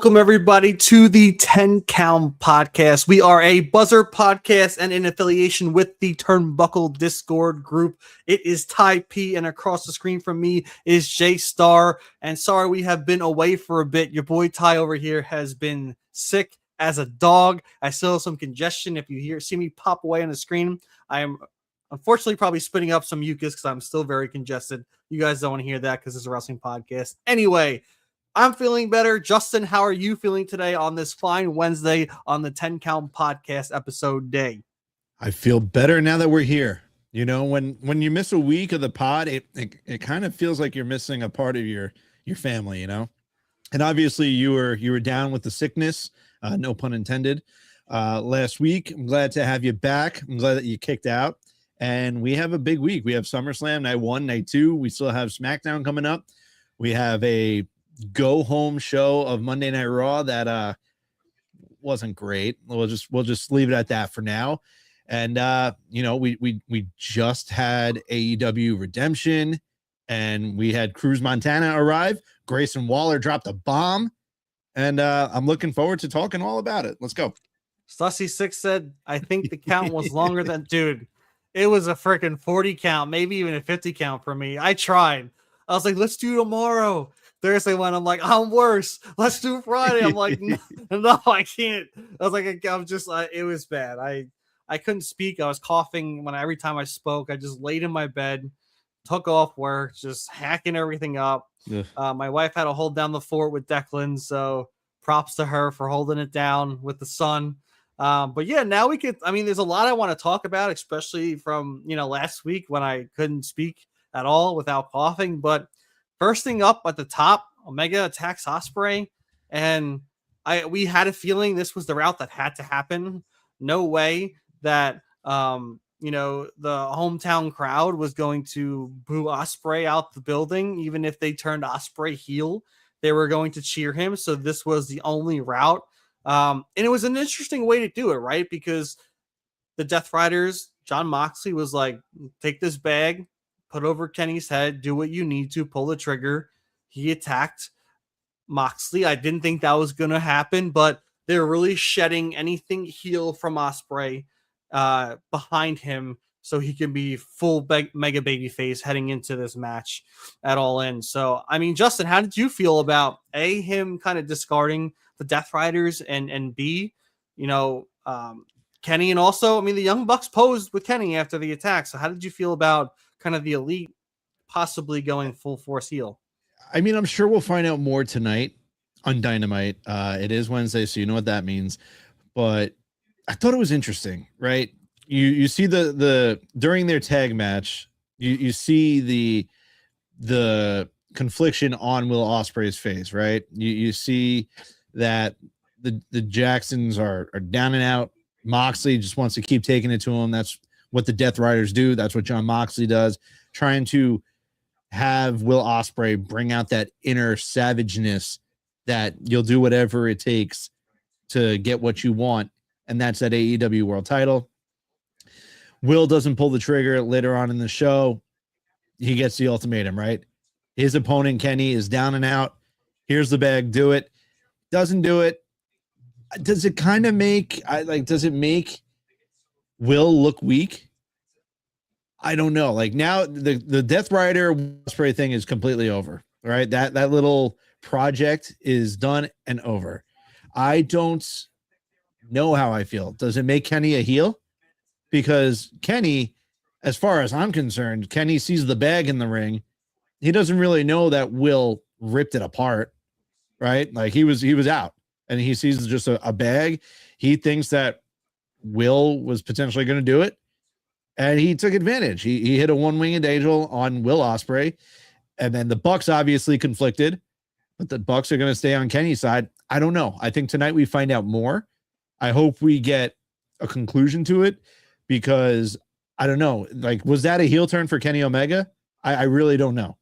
Welcome, everybody, to the 10 Count Podcast. We are a buzzer podcast and in affiliation with the Turnbuckle Discord group. It is Ty P, and across the screen from me is Jay Star. And sorry, we have been away for a bit. Your boy Ty over here has been sick as a dog. I still have some congestion. If you see me pop away on the screen, I am unfortunately probably spitting up some mucus because I'm still very congested. You guys don't want to hear that because it's a wrestling podcast. Anyway, I'm feeling better. Justin, how are you feeling today on this fine Wednesday on the 10 Count Podcast episode day? I feel better now that we're here. You know, when you miss a week of the pod, it kind of feels like you're missing a part of your family, you know. And obviously you were down with the sickness, no pun intended, last week. I'm glad to have you back. I'm glad that you kicked out. And we have a big week. We have SummerSlam night 1, night 2. We still have SmackDown coming up. We have a go home show of Monday Night Raw that wasn't great. We'll just leave it at that for now. And you know, we just had AEW Redemption, and we had Cruz Montana arrive. Grayson Waller dropped a bomb, and I'm looking forward to talking all about it. Let's go. Stussy6 said, I think the count was longer than dude. It was a freaking 40 count, maybe even a 50 count for me. I tried. I was like, let's do tomorrow. Thursday when I'm like, I'm worse. Let's do Friday. I'm like, no, I can't. I was like, I'm just, it was bad. I couldn't speak. I was coughing every time I spoke. I just laid in my bed, took off work, just hacking everything up. Yeah. My wife had to hold down the fort with Declan, so props to her for holding it down with the son. But yeah, now we could. I mean, there's a lot I want to talk about, especially from last week when I couldn't speak at all without coughing, but. First thing up at the top, Omega attacks Ospreay, and we had a feeling this was the route that had to happen. No way that the hometown crowd was going to boo Ospreay out the building, even if they turned Ospreay heel. They were going to cheer him, so this was the only route. And it was an interesting way to do it, right? Because the Death Riders, John Moxley was like, take this bag, put over Kenny's head, do what you need to, pull the trigger. He attacked Moxley. I didn't think that was going to happen, but they're really shedding anything heel from Ospreay behind him so he can be full mega baby face heading into this match at All In. So, I mean, Justin, how did you feel about A, him kind of discarding the Death Riders, and B, Kenny, and also, I mean, the Young Bucks posed with Kenny after the attack. So how did you feel about kind of the Elite possibly going full force heel? I mean, I'm sure we'll find out more tonight on Dynamite. It is Wednesday, so you know what that means. But I thought it was interesting, right? You see the during their tag match, you see the confliction on Will Ospreay's face, right? You see that the Jacksons are down and out. Moxley just wants to keep taking it to him. That's what the Death Riders do. That's what John Moxley does, trying to have Will Ospreay bring out that inner savageness that you'll do whatever it takes to get what you want, and that's that AEW World Title. Will doesn't pull the trigger later on in the show. He gets the ultimatum, right? His opponent, Kenny, is down and out. Here's the bag. Do it. Doesn't do it. Does it kind of make does it make Will look weak? I don't know. Like, now the Death Rider Ospreay thing is completely over. Right? That little project is done and over. I don't know how I feel. Does it make Kenny a heel? Because Kenny, as far as I'm concerned, Kenny sees the bag in the ring. He doesn't really know that Will ripped it apart. Right? Like, he was out. And he sees just a bag. He thinks that Will was potentially going to do it, and he took advantage. He hit a one-winged angel on Will Ospreay, and then the Bucks obviously conflicted, but the Bucks are going to stay on Kenny's side. I don't know. I think tonight we find out more. I hope we get a conclusion to it, because I don't know. Like, was that a heel turn for Kenny Omega? I really don't know.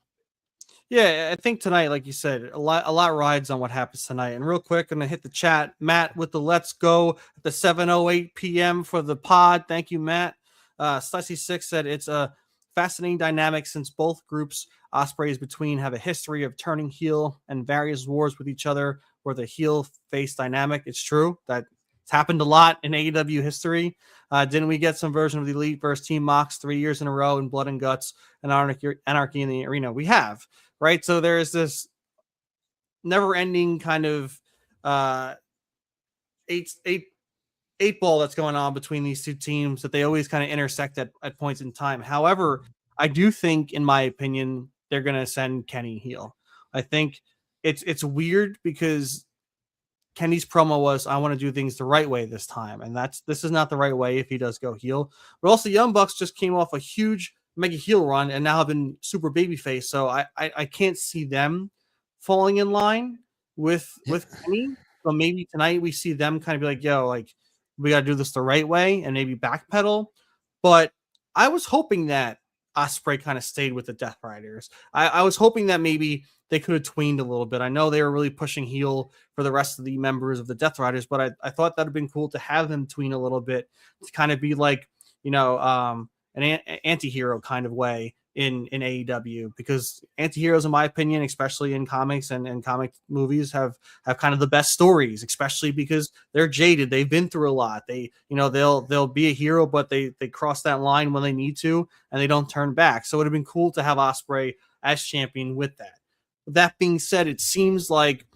Yeah, I think tonight, like you said, a lot rides on what happens tonight. And real quick, I'm going to hit the chat. Matt with the let's go at the 7:08 p.m. for the pod. Thank you, Matt. Stussy6 said it's a fascinating dynamic since both groups Ospreay is between have a history of turning heel and various wars with each other. where the heel face dynamic. It's true that it's happened a lot in AEW history. Didn't we get some version of the Elite versus Team Mox 3 years in a row in Blood and Guts and Anarchy in the Arena? We have, right? So there is this never-ending kind of eight ball that's going on between these two teams that they always kind of intersect at points in time. However, I do think, in my opinion, they're going to send Kenny heel. I think it's weird because Kenny's promo was, I want to do things the right way this time. And this is not the right way if he does go heel. But also Young Bucks just came off a huge mega heel run and now have been super babyface. So I can't see them falling in line with Kenny. But maybe tonight we see them kind of be like, yo, like, we got to do this the right way and maybe backpedal. But I was hoping that Ospreay kind of stayed with the Death Riders. I was hoping that maybe they could have tweened a little bit. I know they were really pushing heel for the rest of the members of the Death Riders, but I thought that would have been cool to have them tween a little bit to kind of be like, an anti-hero kind of way in AEW, because anti-heroes, in my opinion, especially in comics and comic movies, have kind of the best stories, especially because they're jaded. They've been through a lot. They'll be a hero, but they cross that line when they need to, and they don't turn back. So it would have been cool to have Ospreay as champion with that. That being said, it seems like,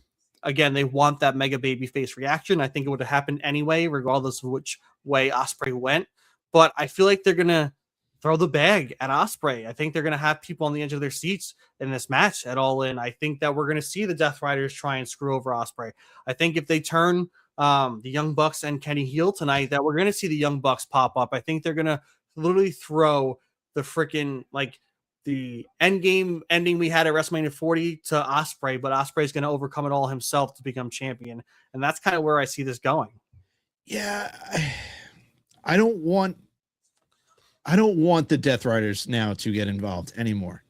again, they want that mega babyface reaction. I think it would have happened anyway, regardless of which way Ospreay went. But I feel like they're going to throw the bag at Ospreay. I think they're going to have people on the edge of their seats in this match at All In. I think that we're going to see the Death Riders try and screw over Ospreay. I think if they turn the Young Bucks and Kenny heel tonight, that we're going to see the Young Bucks pop up. I think they're going to literally throw the freaking, like, the end game ending we had at WrestleMania 40 to Ospreay, but Ospreay's going to overcome it all himself to become champion. And that's kind of where I see this going. Yeah. I don't want the Death Riders now to get involved anymore.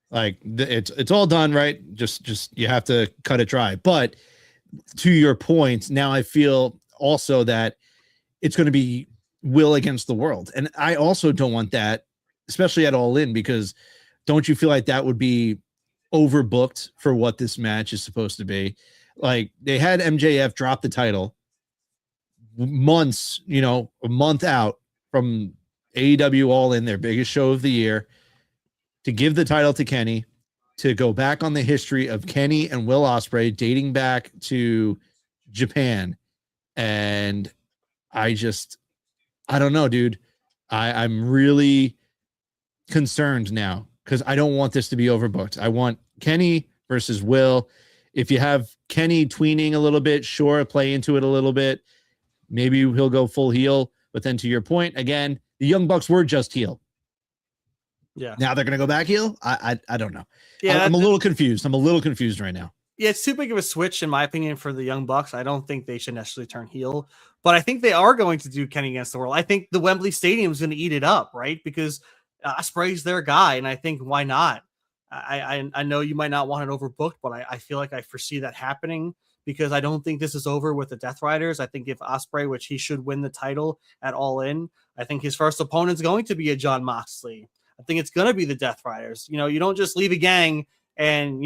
Like, it's all done, right? Just you have to cut it dry. But to your point, now I feel also that it's going to be will against the world. And I also don't want that, especially at All In, because don't you feel like that would be overbooked for what this match is supposed to be? Like, they had MJF drop the title months, a month out from AEW All In, their biggest show of the year, to give the title to Kenny, to go back on the history of Kenny and Will Ospreay dating back to Japan. And I don't know, dude. I'm really concerned now because I don't want this to be overbooked. I want Kenny versus Will. If you have Kenny tweening a little bit, sure, play into it a little bit. Maybe he'll go full heel. But then to your point, again, the Young Bucks were just heel. Yeah. Now they're going to go back heel? I don't know. Yeah, I'm a little confused. I'm a little confused right now. Yeah, it's too big of a switch, in my opinion, for the Young Bucks. I don't think they should necessarily turn heel, but I think they are going to do Kenny against the world. I think the Wembley Stadium is going to eat it up, right? Because Ospreay's their guy, and I think, why not? I know you might not want it overbooked, but I feel like I foresee that happening because I don't think this is over with the Death Riders. I think if Ospreay, which he should win the title at All In, I think his first opponent is going to be a Jon Moxley. I think it's going to be the Death Riders. You don't just leave a gang and,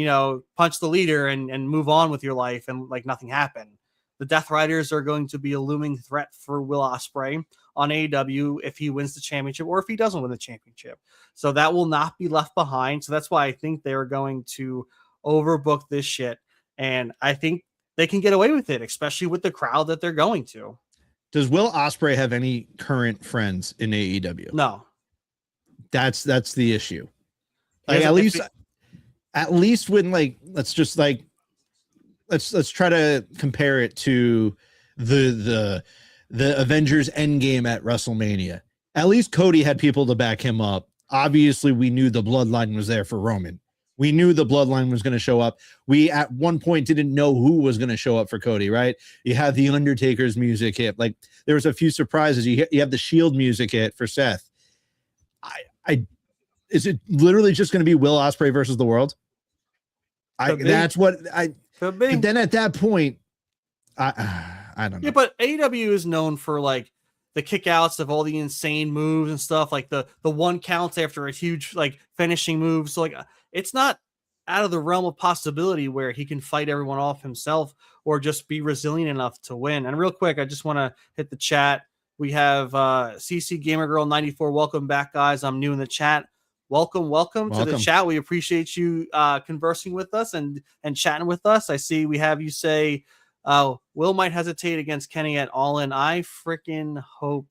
punch the leader and move on with your life and like nothing happened. The Death Riders are going to be a looming threat for Will Ospreay on AEW if he wins the championship or if he doesn't win the championship. So that will not be left behind. So that's why I think they're going to overbook this shit. And I think they can get away with it, especially with the crowd that they're going to. Does Will Ospreay have any current friends in AEW? No. That's the issue. Like, at least when, like, let's try to compare it to the Avengers Endgame at WrestleMania. At least Cody had people to back him up. Obviously, we knew the bloodline was there for Roman. We knew the bloodline was going to show up. We at one point didn't know who was going to show up for Cody, right? You have the Undertaker's music hit. Like, there was a few surprises. You have the Shield music hit for Seth. Is it literally just going to be Will Ospreay versus the world? That's what I could be. But then at that point, I don't know. Yeah, but AEW is known for like the kickouts of all the insane moves and stuff, like the one counts after a huge like finishing move. So like it's not out of the realm of possibility where he can fight everyone off himself or just be resilient enough to win. And real quick, I just want to hit the chat. We have CC Gamer Girl 94. Welcome back, guys. I'm new in the chat. Welcome to the chat. We appreciate you conversing with us and chatting with us. I see we have you say Will might hesitate against Kenny at All In. I freaking hope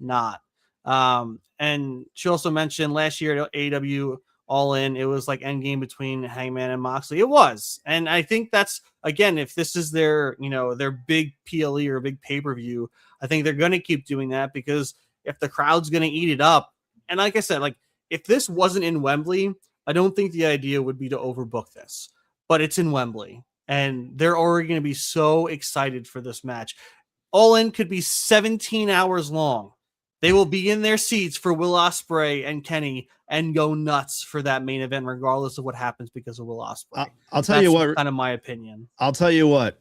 not. And she also mentioned last year at AEW All In, it was like endgame between Hangman and Moxley. It was. And I think that's, again, if this is their, their big PLE or big pay-per-view, I think they're going to keep doing that, because if the crowd's going to eat it up, and like I said, like if this wasn't in Wembley, I don't think the idea would be to overbook this, but it's in Wembley and they're already going to be so excited for this match. All In could be 17 hours long. They will be in their seats for Will Ospreay and Kenny and go nuts for that main event, regardless of what happens because of Will Ospreay. I'll tell you what, kind of my opinion. I'll tell you what,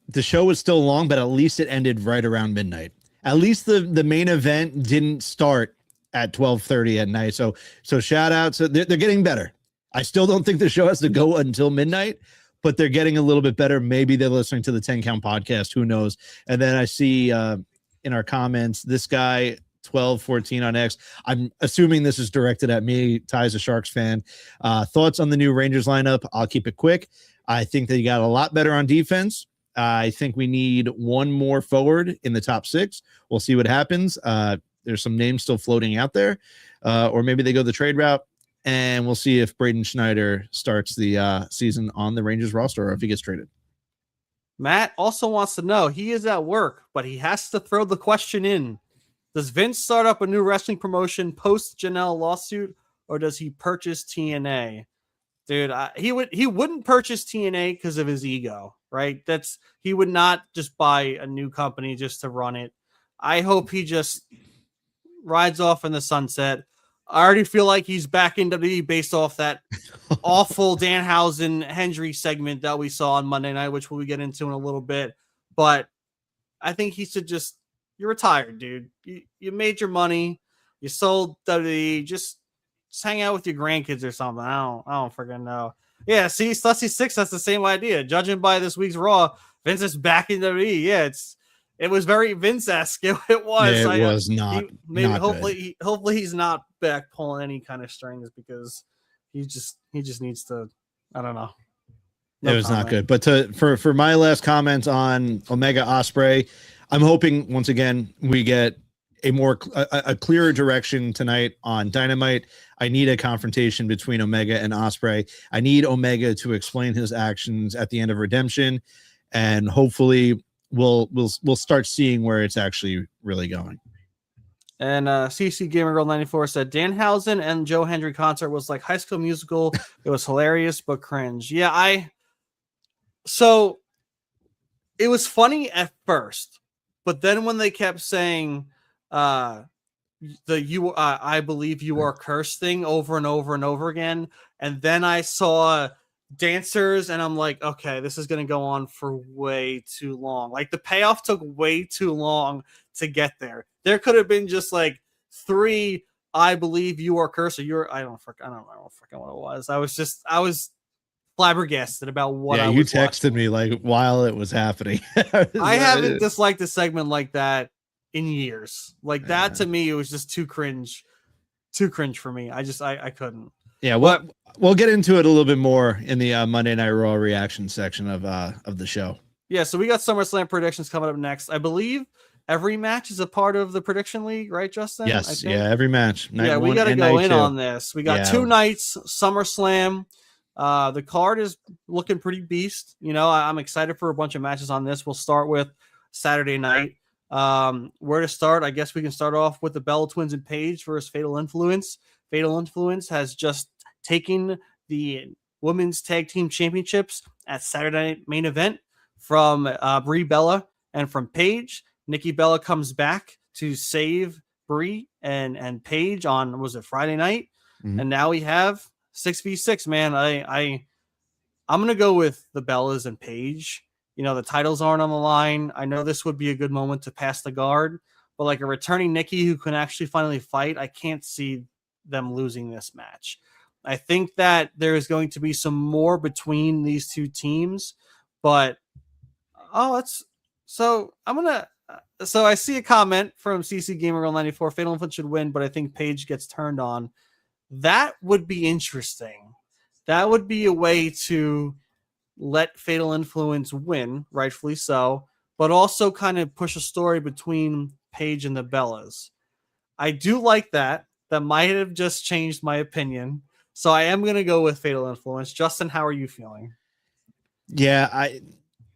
the show was still long, but at least it ended right around midnight. At least the main event didn't start at 12:30 at night. So shout out. So they're getting better. I still don't think the show has to go until midnight, but they're getting a little bit better. Maybe they're listening to the 10 Count podcast. Who knows? And then I see in our comments, this guy 1214 on X. I'm assuming this is directed at me. Ty's a Sharks fan. Thoughts on the new Rangers lineup? I'll keep it quick. I think they got a lot better on defense. I think we need one more forward in the top 6. We'll see what happens. There's some names still floating out there, or maybe they go the trade route, and we'll see if Braden Schneider starts the season on the Rangers roster or if he gets traded. Matt also wants to know, he is at work, but he has to throw the question in. Does Vince start up a new wrestling promotion post Janelle lawsuit, or does he purchase TNA? Dude, he wouldn't purchase TNA because of his ego, right? He would not just buy a new company just to run it. I hope he just rides off in the sunset. I already feel like he's back in WWE based off that awful Danhausen Hendry segment that we saw on Monday night, which we'll get into in a little bit. But I think he should just, you're retired, dude. You made your money. You sold WWE. Just hang out with your grandkids or something. I don't freaking know. Yeah, see, Sussy 6, that's the same idea. Judging by this week's Raw, Vince is back in WWE. Yeah, it was very Vince-esque. It was. It was not. Hopefully he's not back pulling any kind of strings, because he just needs to. I don't know. It was not good. But for my last comments on Omega Ospreay, I'm hoping once again we get a clearer direction tonight on Dynamite. I need a confrontation between Omega and Ospreay. I need Omega to explain his actions at the end of Redemption, and hopefully we'll start seeing where it's actually really going. And CC Gamer Girl 94 said Danhausen and Joe Hendry concert was like High School Musical. It was hilarious but cringe. Yeah, so it was funny at first, but then when they kept saying I believe you are cursed thing over and over and over again, and then I saw dancers and I'm like, okay, this is going to go on for way too long. Like the payoff took way too long to get there. There could have been just like 3 I believe you are cursed, or I don't know what it was. I was flabbergasted about what I was you texted watching. Me like while it was happening. I haven't disliked a segment like that in years. Like that to me, it was just too cringe for me. I couldn't. Yeah, we'll get into it a little bit more in the Monday Night Raw reaction section of the show. Yeah, so we got SummerSlam predictions coming up next. I believe every match is a part of the prediction league, right, Justin? Yes, yeah, every match. Yeah, we got to go in on this. We got 2 nights, SummerSlam. The card is looking pretty beast. I'm excited for a bunch of matches on this. We'll start with Saturday night. Where to start? I guess we can start off with the Bella Twins and Paige versus Fatal Influence. Fatal Influence has just taken the Women's Tag Team Championships at Saturday Night Main Event from Brie Bella and from Paige. Nikki Bella comes back to save Brie and Paige on, was it Friday night? Mm-hmm. And now we have 6v6, man. I'm going to go with the Bellas and Paige. The titles aren't on the line. I know this would be a good moment to pass the guard, but like a returning Nikki who can actually finally fight, I can't see them losing this match. I think that there is going to be some more between these two teams, but so I'm gonna. So I see a comment from CC Gamer Girl 94. Fatal Influence should win, but I think Paige gets turned on. That would be interesting. That would be a way to let Fatal Influence win, rightfully so, but also kind of push a story between Paige and the Bellas. I do like that. That might have just changed my opinion. So I am going to go with Fatal Influence. Justin, how are you feeling? Yeah,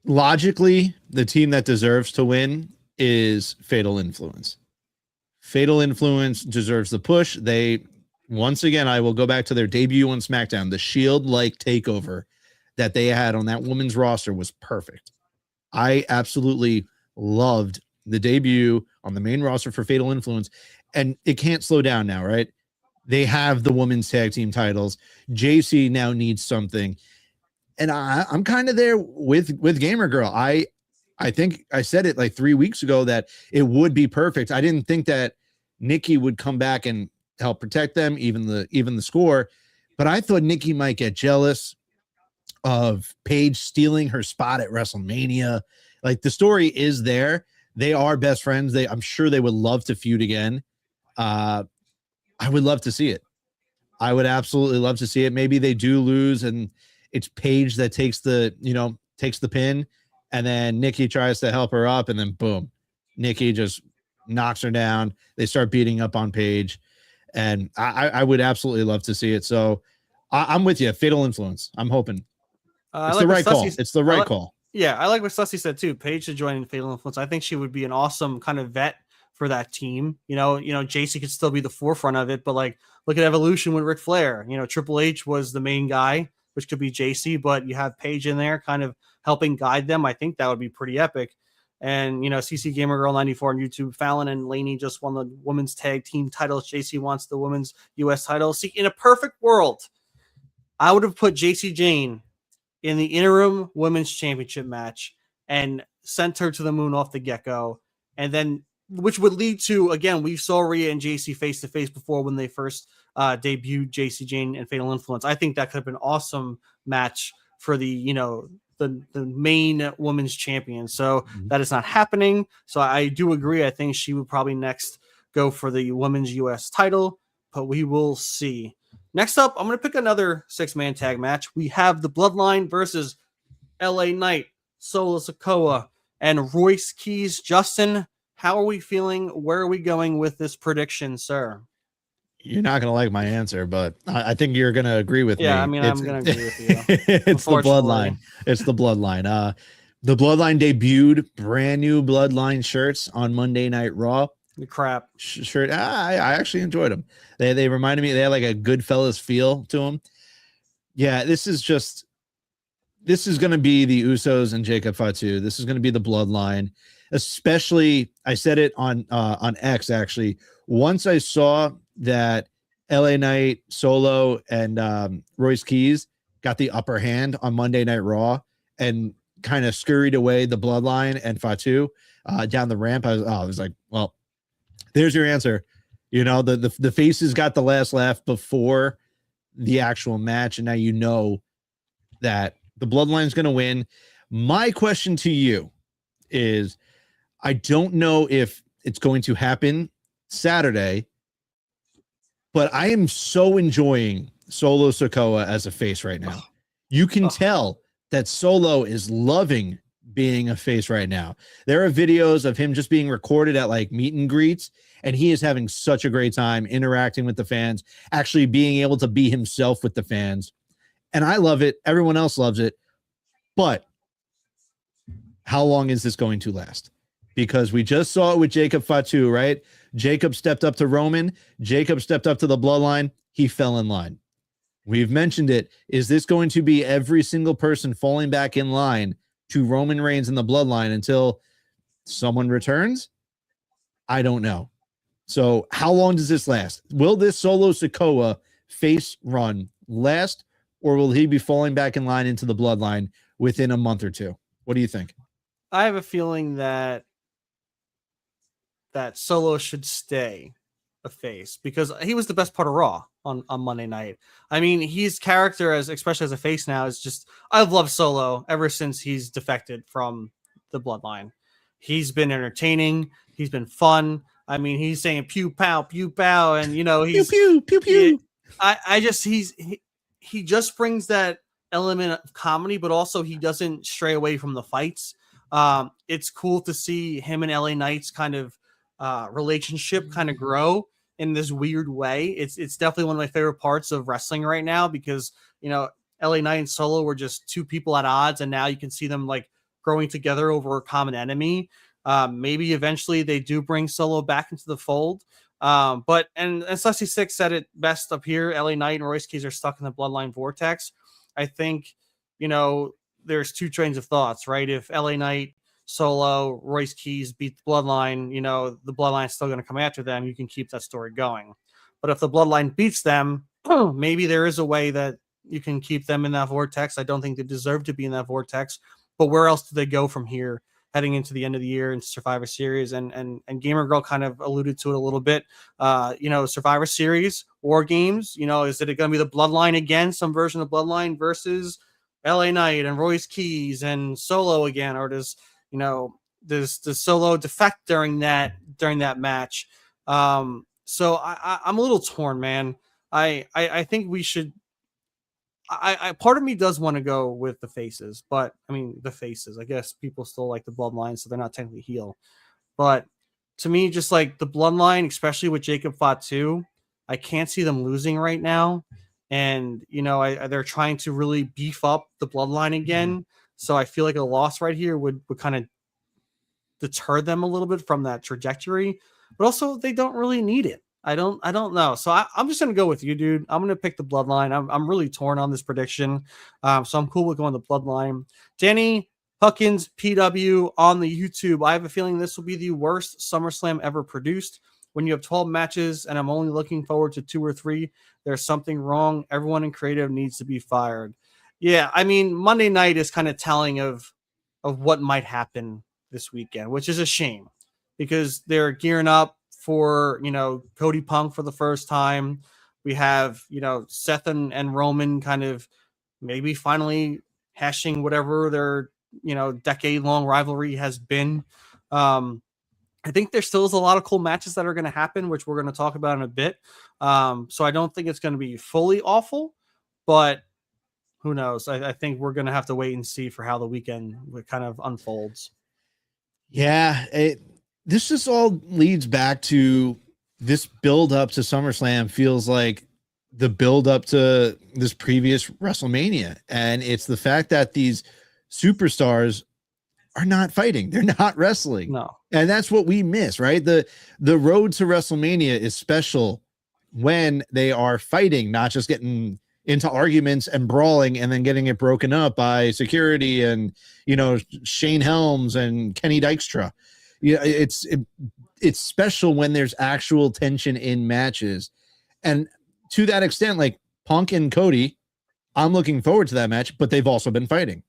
logically, the team that deserves to win is Fatal Influence. Fatal Influence deserves the push. Once again, I will go back to their debut on SmackDown. The Shield-like takeover that they had on that women's roster was perfect. I absolutely loved the debut on the main roster for Fatal Influence, and it can't slow down now, right? They have the women's tag team titles. JC now needs something. And I'm kind of there with Gamer Girl. I think I said it like 3 weeks ago that it would be perfect. I didn't think that Nikki would come back and help protect them, even the score. But I thought Nikki might get jealous of Paige stealing her spot at WrestleMania. Like, the story is there. They are best friends. I'm sure they would love to feud again. I would love to see it. I would absolutely love to see it. Maybe they do lose and it's Paige that takes the pin, and then Nikki tries to help her up, and then boom, Nikki just knocks her down. They start beating up on Paige, and I would absolutely love to see it. So I'm with you. Fatal Influence. I'm hoping it's the right call. It's the right call. Yeah, I like what Sussy said too. Paige should join in Fatal Influence. I think she would be an awesome kind of vet for that team. JC could still be the forefront of it, but like, look at Evolution with Ric Flair. Triple H was the main guy, which could be JC, but you have Paige in there kind of helping guide them. I think that would be pretty epic. And, CC Gamer Girl 94 on YouTube, Fallon and Laney just won the women's tag team titles. JC wants the women's US title. See, in a perfect world, I would have put JC Jane in the interim women's championship match and sent her to the moon off the get-go. And then, which would lead to, again, we saw Rhea and JC face to face before when they first debuted JC Jane and Fatal Influence. I think that could have been an awesome match for the main women's champion. So that is not happening. So I do agree. I think she would probably next go for the women's US title, but we will see. Next up, I'm going to pick another 6-man tag match. We have the Bloodline versus LA Knight, Solo Sikoa, and Royce Keys. Justin, how are we feeling? Where are we going with this prediction, sir? You're not going to like my answer, but I think you're going to agree with me. Yeah, I mean, I'm going to agree with you. It's the Bloodline. It's the Bloodline. The Bloodline debuted brand new Bloodline shirts on Monday Night Raw. The crap shirt. I actually enjoyed them. They reminded me, they had like a Goodfellas feel to them. Yeah, this is going to be the Usos and Jacob Fatu. This is going to be the Bloodline. Especially, I said it on X actually. Once I saw that LA Knight, Solo, and Royce Keys got the upper hand on Monday Night Raw and kind of scurried away the Bloodline and Fatu down the ramp, I was like, well, there's your answer. The faces got the last laugh before the actual match, and now you know that the Bloodline's going to win. My question to you is, I don't know if it's going to happen Saturday, but I am so enjoying Solo Sikoa as a face right now. You can tell that Solo is loving being a face right now. There are videos of him just being recorded at like meet and greets, and he is having such a great time interacting with the fans, actually being able to be himself with the fans. And I love it. Everyone else loves it. But how long is this going to last? Because we just saw it with Jacob Fatu, right? Jacob stepped up to Roman. Jacob stepped up to the Bloodline. He fell in line. We've mentioned it. Is this going to be every single person falling back in line to Roman Reigns and the Bloodline until someone returns? I don't know. So how long does this last? Will this Solo Sikoa face run last, or will he be falling back in line into the Bloodline within a month or two? What do you think? I have a feeling that Solo should stay. a face because he was the best part of Raw on Monday night. I mean, his character especially as a face now is just, I've loved Solo ever since he's defected from the Bloodline. He's been entertaining. He's been fun. I mean, he's saying pew pow, and you know, Pew he's pew pew pew. he just brings that element of comedy, but also he doesn't stray away from the fights. It's cool to see him and LA Knight's kind of relationship kind of grow in this weird way. It's definitely one of my favorite parts of wrestling right now because, you know, LA Knight and Solo were just two people at odds, and now you can see them like growing together over a common enemy. Maybe eventually they do bring Solo back into the fold. But Sussy Six said it best up here. LA Knight and Royce Keys are stuck in the Bloodline vortex. I think, you know, there's two trains of thoughts, right? If LA Knight, Solo, Royce Keys beat the Bloodline, you know, the Bloodline's still going to come after them. You can keep that story going. But if the Bloodline beats them, maybe there is a way that you can keep them in that vortex. I don't think they deserve to be in that vortex. But where else do they go from here heading into the end of the year in Survivor Series? And Gamer Girl kind of alluded to it a little bit. You know, Survivor Series, War Games, you know, is it going to be the Bloodline again, some version of Bloodline versus LA Knight and Royce Keys and Solo again? Or does Solo defect during that match? So I'm a little torn, man. I think we should. I part of me does want to go with the faces, but I mean the faces. I guess people still like the Bloodline, so they're not technically heel. But to me, just like the Bloodline, especially with Jacob Fatu, I can't see them losing right now. And you know, they're trying to really beef up the Bloodline again. So I feel like a loss right here would kind of deter them a little bit from that trajectory. But also, they don't really need it. I don't know. So I'm just going to go with you, dude. I'm going to pick the Bloodline. I'm really torn on this prediction. So I'm cool with going the Bloodline. Danny Huckins, PW on the YouTube. I have a feeling this will be the worst SummerSlam ever produced. When you have 12 matches and I'm only looking forward to 2 or 3, there's something wrong. Everyone in creative needs to be fired. Yeah, I mean, Monday night is kind of telling of what might happen this weekend, which is a shame because they're gearing up for, you know, Cody Punk for the first time. We have, you know, Seth and Roman kind of maybe finally hashing whatever their, you know, decade-long rivalry has been. I think there still is a lot of cool matches that are going to happen, which we're going to talk about in a bit. So I don't think it's going to be fully awful, but who knows? I think we're going to have to wait and see for how the weekend kind of unfolds. Yeah, this just all leads back to this build up to SummerSlam feels like the build up to this previous WrestleMania. And it's the fact that these superstars are not fighting. They're not wrestling. No. And that's what we miss, right? The road to WrestleMania is special when they are fighting, not just getting into arguments and brawling and then getting it broken up by security and, you know, Shane Helms and Kenny Dykstra. Yeah, it's special when there's actual tension in matches. And to that extent, like Punk and Cody, I'm looking forward to that match, but they've also been fighting.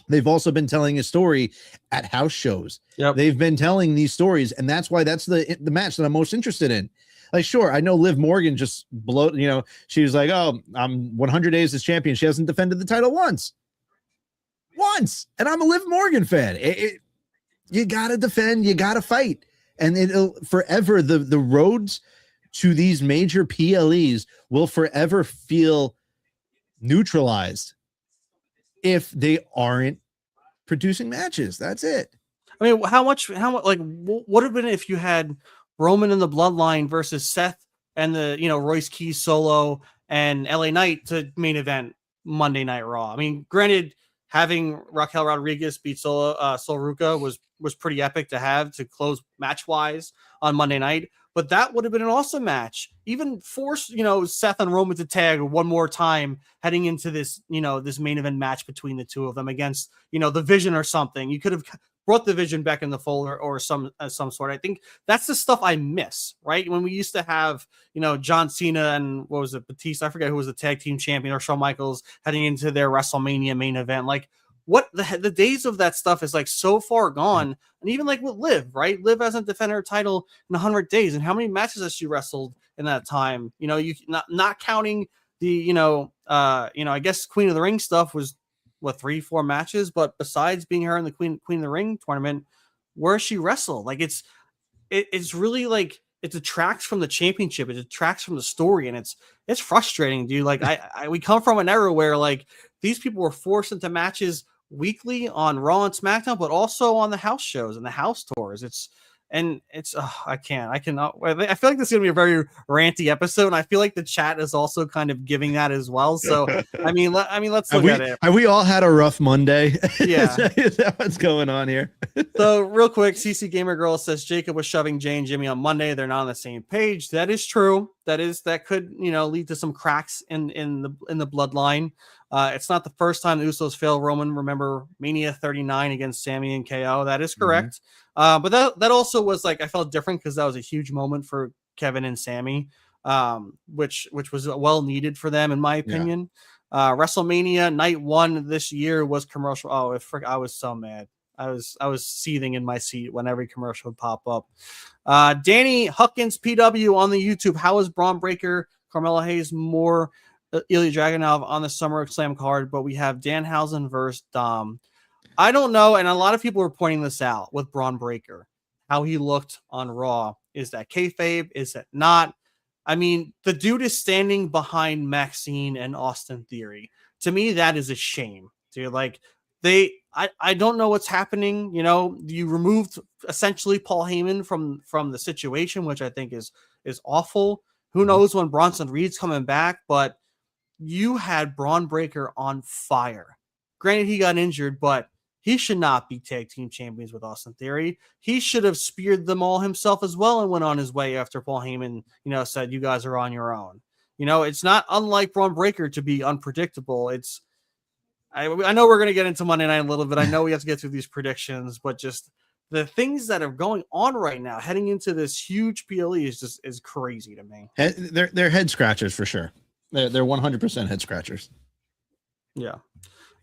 They've also been telling a story at house shows. Yep. They've been telling these stories, and that's why that's the match that I'm most interested in. Like, sure, I know Liv Morgan just you know, she was like, oh, I'm 100 days as champion. She hasn't defended the title once. And I'm a Liv Morgan fan. You got to defend, you got to fight. And it'll forever, the roads to these major PLEs will forever feel neutralized if they aren't producing matches. That's it. I mean, how much, like, what would have been if you had Roman and the Bloodline versus Seth and the, you know, Royce Keys Solo and LA Knight to main event Monday Night Raw? I mean, granted, having Raquel Rodriguez beat Sol Ruca was pretty epic to have to close match wise on Monday night, but that would have been an awesome match. Even force, you know, Seth and Roman to tag one more time heading into this, you know, this main event match between the two of them against, you know, the Vision or something. You could have brought the Vision back in the fold or some sort. I think that's the stuff I miss, right? When we used to have, you know, John Cena and what was it, Batista, I forget who was the tag team champion, or Shawn Michaels heading into their WrestleMania main event. Like, what the days of that stuff is like so far gone. And even like with Liv, right? Liv hasn't defended her title in 100 days. And how many matches has she wrestled in that time? You know, you not counting the, I guess Queen of the Ring stuff was what, 3-4 matches, but besides being her in the Queen of the Ring tournament, where she wrestled, like it's really like it detracts from the championship, it detracts from the story, and it's frustrating, dude. Like we come from an era where like these people were forced into matches weekly on Raw and SmackDown, but also on the house shows and the house tours. I cannot. I feel like this is gonna be a very ranty episode, and I feel like the chat is also kind of giving that as well. So I mean, let's look at it. Have we all had a rough Monday? Yeah, is that what's going on here? So real quick, CC Gamer Girl says Jacob was shoving Jay and Jimmy on Monday. They're not on the same page. That is true. That could lead to some cracks in the bloodline. It's not the first time the Usos fail Roman. Remember Mania 39 against Sami and KO. That is correct. But that also was like, I felt different because that was a huge moment for Kevin and Sami, which was well needed for them in my opinion. WrestleMania night 1 this year was commercial. Oh, I was so mad. I was seething in my seat when every commercial would pop up. Danny Huckins PW on the YouTube. How is Braun Breaker, Carmelo Hayes more Ilya Dragunov on the SummerSlam card? But we have Danhausen versus Dom. I don't know, and a lot of people are pointing this out with Braun Breaker, how he looked on Raw. Is that kayfabe? Is it not? I mean, the dude is standing behind Maxine and Austin Theory. To me, that is a shame, dude. Like I don't know what's happening. You removed essentially Paul Heyman from the situation, which I think is awful. Who knows when Bronson Reed's coming back, but you had Braun Breaker on fire. Granted, he got injured, but he should not be tag team champions with Austin Theory. He should have speared them all himself as well and went on his way after Paul Heyman, said, you guys are on your own. It's not unlike Braun Breaker to be unpredictable. I know we're going to get into Monday Night a little bit. I know we have to get through these predictions, but just the things that are going on right now, heading into this huge PLE is crazy to me. They're head scratchers for sure. They're 100% head scratchers. Yeah.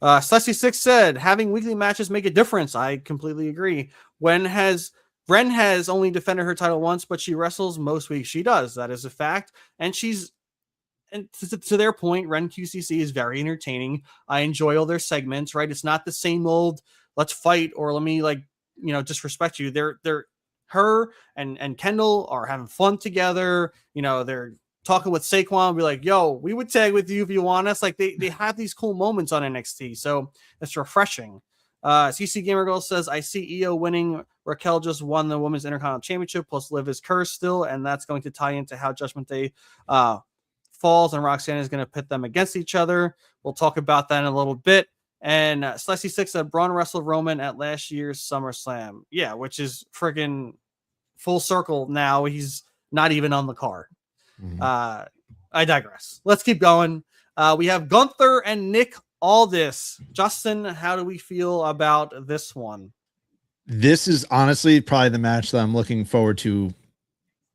Slessy6 said, having weekly matches make a difference. I completely agree. Bren has only defended her title once, but she wrestles most weeks. She does. That is a fact. And to their point, Ren QCC is very entertaining. I enjoy all their segments, right? It's not the same old, let's fight or let me disrespect you. Her and Kendall are having fun together. They're talking with Saquon, be like, yo, we would tag with you if you want us. Like they have these cool moments on NXT. So it's refreshing. CC Gamer Girl says, I see Iyo winning. Raquel just won the Women's Intercontinental Championship, plus Liv is cursed still, and that's going to tie into how Judgment Day falls, and Roxanne is going to pit them against each other. We'll talk about that in a little bit. And Slessy6 said Braun wrestled Roman at last year's SummerSlam. Yeah, which is freaking full circle now. He's not even on the card. I digress. Let's keep going. We have Gunther and Nick Aldis. Justin, how do we feel about this one? This is honestly probably the match that I'm looking forward to.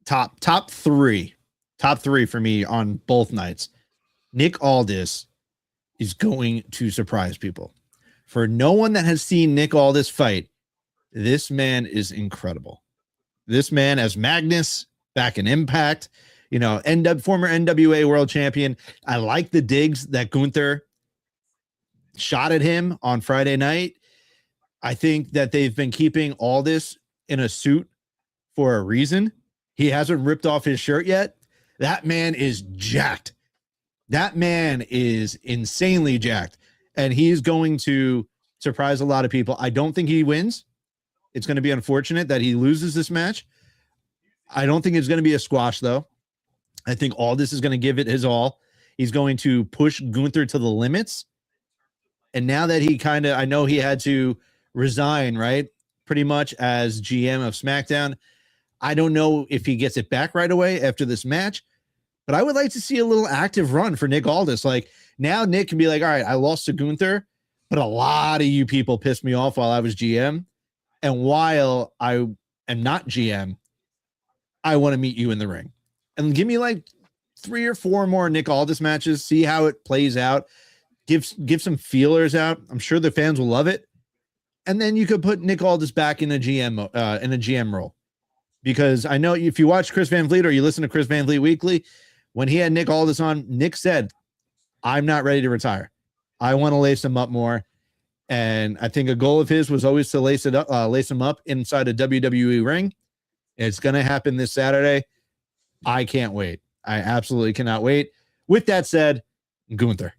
Top three for me on both nights. Nick Aldis is going to surprise people. For no one that has seen Nick Aldis fight, this man is incredible. This man as Magnus back in Impact, former NWA world champion. I like the digs that Gunther shot at him on Friday night. I think that they've been keeping Aldis in a suit for a reason. He hasn't ripped off his shirt yet. That man is jacked. That man is insanely jacked. And he's going to surprise a lot of people. I don't think he wins. It's going to be unfortunate that he loses this match. I don't think it's going to be a squash, though. I think Aldis is going to give it his all. He's going to push Gunther to the limits. And now that I know he had to resign, right? Pretty much as GM of SmackDown. I don't know if he gets it back right away after this match, but I would like to see a little active run for Nick Aldis. Like now Nick can be like, all right, I lost to Gunther, but a lot of you people pissed me off while I was GM. And while I am not GM, I want to meet you in the ring. And give me like 3 or 4 more Nick Aldis matches, see how it plays out. give some feelers out. I'm sure the fans will love it. And then you could put Nick Aldis back in a GM role. Because I know if you watch Chris Van Vliet or you listen to Chris Van Vliet Weekly, when he had Nick Aldis on, Nick said, I'm not ready to retire. I want to lace him up more. And I think a goal of his was always to lace him up inside a WWE ring. It's going to happen this Saturday. I can't wait. I absolutely cannot wait. With that said, Gunther.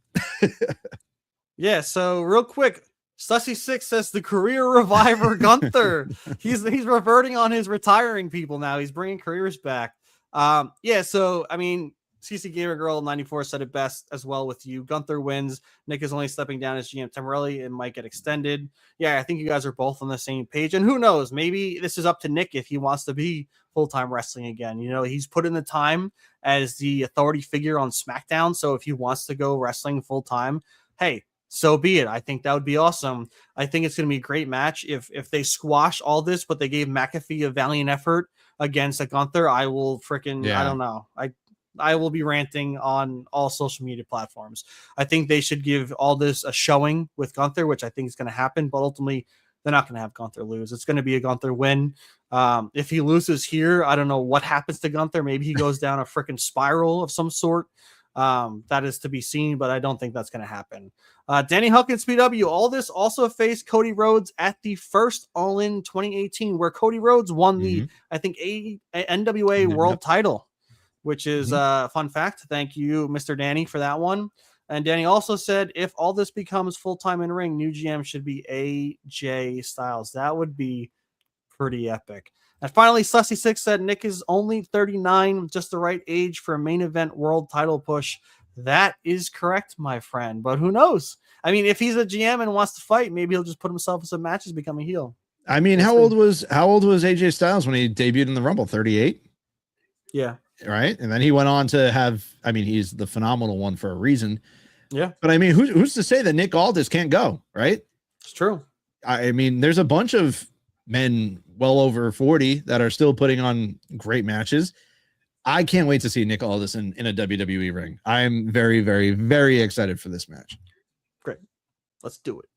Yeah, so real quick, Sussy6 says the career reviver Gunther. He's reverting on his retiring people now. He's bringing careers back. Yeah, so I mean, CC Gamer Girl 94 said it best as well with you. Gunther wins. Nick is only stepping down as GM temporarily and might get extended. Yeah, I think you guys are both on the same page. And who knows, maybe this is up to Nick if he wants to be full-time wrestling again. You know, he's put in the time as the authority figure on SmackDown. So if he wants to go wrestling full-time, hey, so be it. I think that would be awesome. I think it's going to be a great match. If they squash all this, but they gave McAfee a valiant effort against a Gunther, I will freaking, I don't know. I will be ranting on all social media platforms. I think they should give all this a showing with Gunther, which I think is going to happen, but ultimately they're not going to have Gunther lose. It's going to be a Gunther win. If he loses here, I don't know what happens to Gunther. Maybe he goes down a freaking spiral of some sort. That is to be seen, but I don't think that's going to happen. Danny Huckins PW, all this also faced Cody Rhodes at the first All In 2018, where Cody Rhodes won the, I think, NWA World title, which is a fun fact. Thank you, Mr. Danny, for that one. And Danny also said, if all this becomes full-time in ring, new GM should be AJ Styles. That would be pretty epic. And finally, Sussy6 said Nick is only 39, just the right age for a main event world title push. That is correct, my friend. But who knows? I mean, if he's a GM and wants to fight, maybe he'll just put himself in some matches, become a heel. I mean, how old was AJ Styles when he debuted in the Rumble? 38? Yeah. Right. And then he went on to have, I mean, he's the phenomenal one for a reason. Yeah. But I mean, who's to say that Nick Aldis can't go? Right. It's true. I mean, there's a bunch of men well over 40 that are still putting on great matches. I can't wait to see Nick Aldis in a WWE ring. I'm very, very, very excited for this match. Great. Let's do it.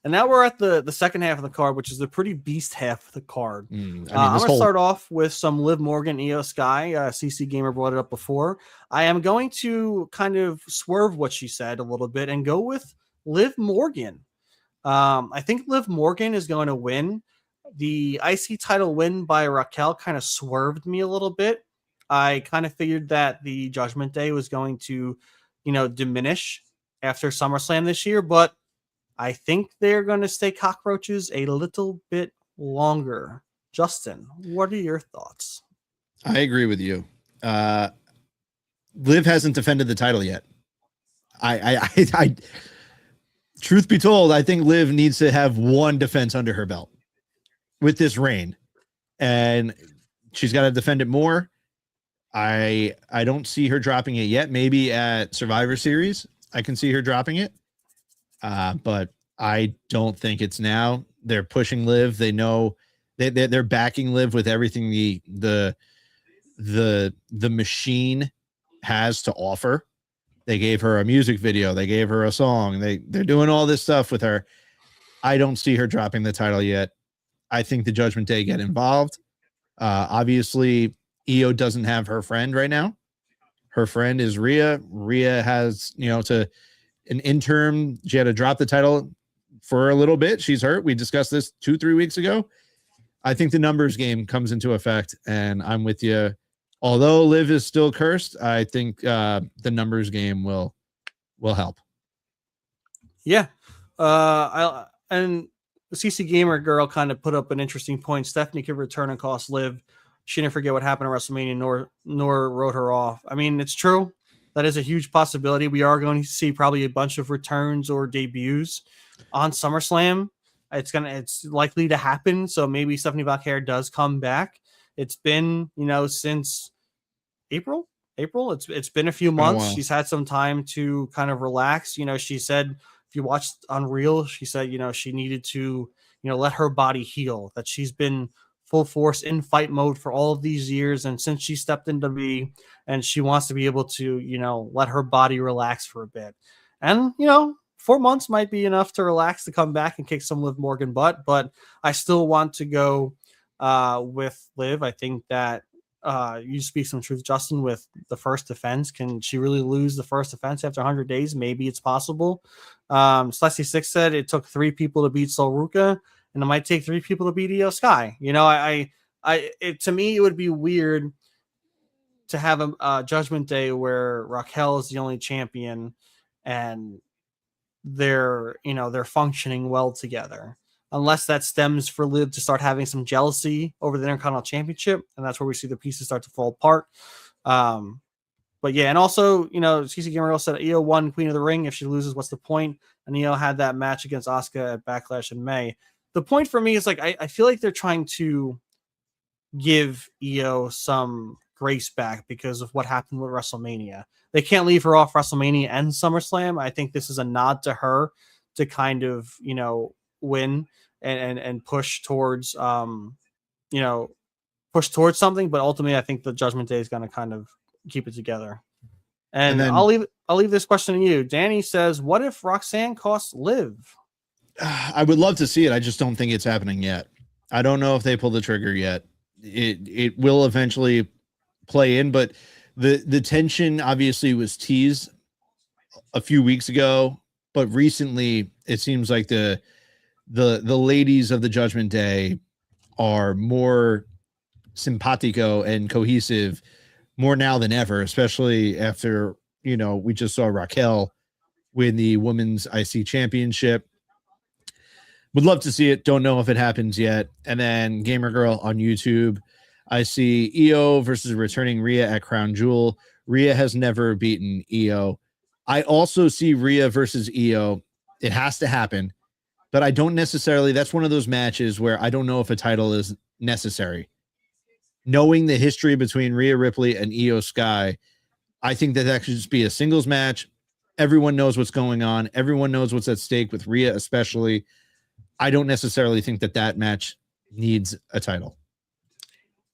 And now we're at the second half of the card, which is the pretty beast half of the card. I'm going to start off with some Liv Morgan, Iyo Sky. CC Gamer brought it up before. I am going to kind of swerve what she said a little bit and go with Liv Morgan. I think Liv Morgan is going to win. The IC title win by Raquel kind of swerved me a little bit. I kind of figured that the Judgment Day was going to, diminish after SummerSlam this year, but I think they're going to stay cockroaches a little bit longer. Justin, what are your thoughts? I agree with you. Liv hasn't defended the title yet. I truth be told, I think Liv needs to have one defense under her belt with this reign, and she's got to defend it more. I don't see her dropping it yet. Maybe at Survivor Series, I can see her dropping it. But I don't think it's now. They're pushing Liv. They know they're backing Liv with everything the machine has to offer. They gave her a music video. They gave her a song. They're doing all this stuff with her. I don't see her dropping the title yet. I think the Judgment Day get involved. Obviously, Iyo doesn't have her friend right now. Her friend is Rhea. Rhea has, to an interim. She had to drop the title for a little bit. She's hurt. We discussed this 2-3 weeks ago. I think the numbers game comes into effect, and I'm with you. Although Liv is still cursed, I think the numbers game will help. Yeah. And the CC Gamer Girl kind of put up an interesting point. Stephanie could return and cost Liv. She didn't forget what happened at WrestleMania, nor wrote her off. I mean, it's true. That is a huge possibility. We are going to see probably a bunch of returns or debuts on SummerSlam. It's likely to happen. So maybe Stephanie Valkyrie does come back. It's been, since April. It's been a few months. She's had some time to kind of relax. She said, if you watched Unreal, she said, she needed to, let her body heal, that she's been full force in fight mode for all of these years. And since she stepped into WWE, and she wants to be able to, let her body relax for a bit. And, 4 months might be enough to relax, to come back and kick some Liv Morgan butt, but I still want to go with Liv. I think that you speak some truth, Justin, with the first defense. Can she really lose the first defense after 100 days? Maybe it's possible. Slesky6 said it took 3 people to beat Sol Ruka, and it might take 3 people to beat Iyo Sky. You know, to me, it would be weird to have a Judgment Day where Raquel is the only champion and they're functioning well together, unless that stems for Liv to start having some jealousy over the Intercontinental Championship, and that's where we see the pieces start to fall apart. But yeah, and also, CC Gamer said Iyo won Queen of the Ring. If she loses, what's the point? And Iyo had that match against Asuka at Backlash in May. The point for me is, like, I feel like they're trying to give Iyo some grace back because of what happened with WrestleMania. They can't leave her off WrestleMania and SummerSlam. I think this is a nod to her to kind of, win and push towards, push towards something. But ultimately, I think the Judgment Day is going to kind of keep it together. And then, I'll leave this question to you. Danny says, what if Roxanne costs Liv? I would love to see it. I just don't think it's happening yet. I don't know if they pull the trigger yet. It will eventually play in, but the tension obviously was teased a few weeks ago, but recently it seems like the ladies of the Judgment Day are more simpatico and cohesive more now than ever, especially after, we just saw Raquel win the Women's IC Championship. Would love to see it. Don't know if it happens yet. And then Gamer Girl on YouTube, I see Iyo versus returning Rhea at Crown Jewel. Rhea has never beaten Iyo. I also see Rhea versus Iyo. It has to happen, but I don't necessarily. That's one of those matches where I don't know if a title is necessary. Knowing the history between Rhea Ripley and Iyo Sky, I think that should just be a singles match. Everyone knows what's going on. Everyone knows what's at stake with Rhea, especially. I don't necessarily think that match needs a title.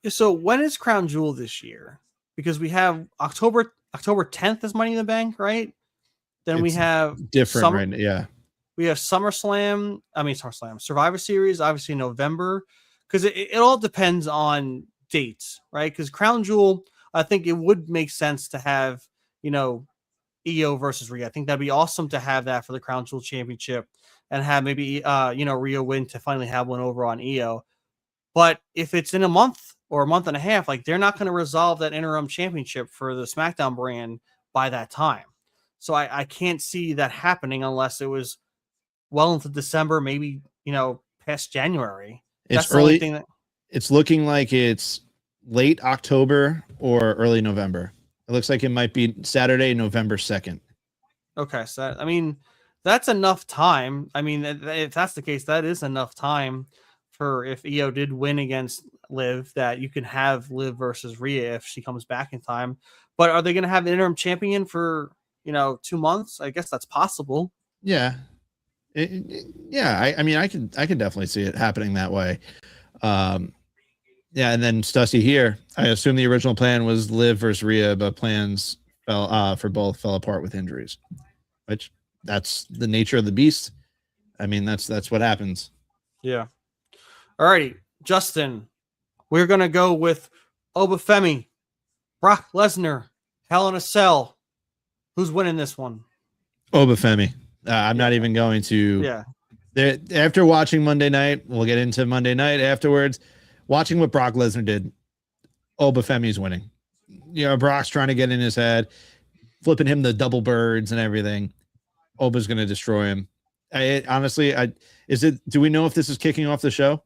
So when is Crown Jewel this year? Because we have October 10th is Money in the Bank, right? Then we have different, right? Yeah. We have SummerSlam, Survivor Series, obviously November, because it all depends on dates, right? Because Crown Jewel, I think it would make sense to have, Iyo versus Rhea. I think that'd be awesome to have that for the Crown Jewel Championship and have maybe, Rhea win to finally have one over on Iyo. But if it's in a month or a month and a half, like, they're not going to resolve that interim championship for the SmackDown brand by that time. So I can't see that happening unless it was well into December, maybe, past January. That's the only thing that it's looking like it's late October or early November. It looks like it might be Saturday, November 2nd. Okay. So, that's enough time. If that's the case, that is enough time for if Iyo did win against Liv, that you can have Liv versus Rhea if she comes back in time. But are they going to have an interim champion for, 2 months? I guess that's possible. Yeah. I can definitely see it happening that way. Yeah. And then Stussy here, I assume the original plan was Liv versus Rhea, but plans for both fell apart with injuries, which that's the nature of the beast. That's what happens. Yeah. All righty, Justin, we're going to go with Femi, Brock Lesnar, Hell in a Cell. Who's winning this one? Femi. I'm not even going to. Yeah. After watching Monday night, we'll get into Monday night afterwards. Watching what Brock Lesnar did, Femi's winning. Brock's trying to get in his head, flipping him the double birds and everything. Oba's going to destroy him. Do we know if this is kicking off the show?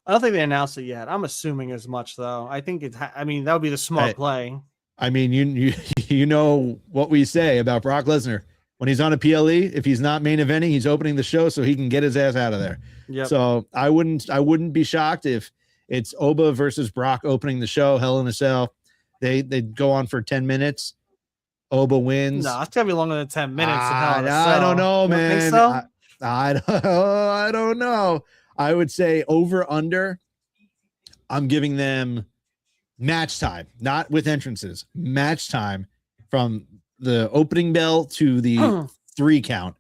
I don't think they announced it yet. I'm assuming as much, though. I think that would be the smart play. You know what we say about Brock Lesnar. When he's on a PLE, if he's not main eventing, he's opening the show so he can get his ass out of there. Yep. So I wouldn't be shocked if it's Oba versus Brock opening the show, Hell in a Cell. They go on for 10 minutes. Oba wins. No, it's gonna be longer than 10 minutes. I don't know, man. Think so? I don't know. I would say over under. I'm giving them match time, not with entrances. Match time from the opening bell to the 3 count.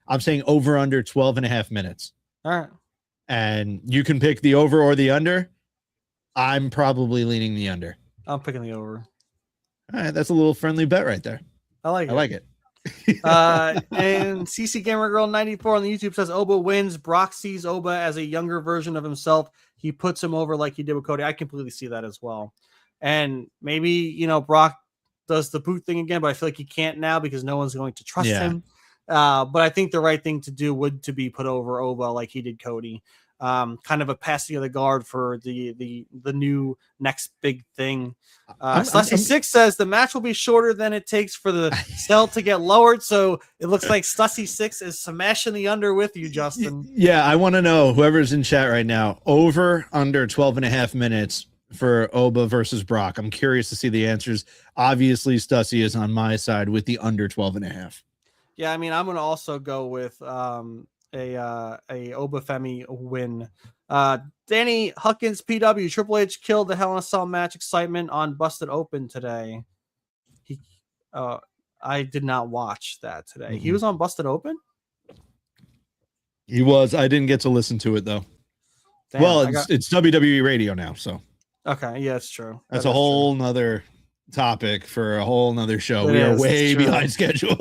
I'm saying over under 12 and a half minutes. All right. And you can pick the over or the under. I'm probably leaning the under. I'm picking the over. All right, that's a little friendly bet right there. I like it. And CC Gamer Girl 94 on the YouTube says Oba wins. Brock sees Oba as a younger version of himself. He puts him over like he did with Cody. I completely see that as well. And maybe, Brock does the boot thing again, but I feel like he can't now because no one's going to trust him. But I think the right thing to do would to be put over Oba like he did Cody. Kind of a passing of the guard for the new next big thing. Stussy6 says the match will be shorter than it takes for the cell to get lowered. So it looks like Stussy6 is smashing the under with you, Justin. Yeah, I want to know, whoever's in chat right now, over under 12 and a half minutes for Oba versus Brock. I'm curious to see the answers. Obviously, Stussy is on my side with the under 12 and a half. Yeah, I mean, I'm going to also go with a Oba Femi win. Danny Huckins PW Triple H killed the Hell in a Cell match excitement on Busted Open today. I did not watch that today. Mm-hmm. He was on Busted Open. He was. I didn't get to listen to it though. Damn, well, it's WWE radio now, so okay, yeah, it's true. That's a whole nother topic for a whole nother show. We are way behind schedule.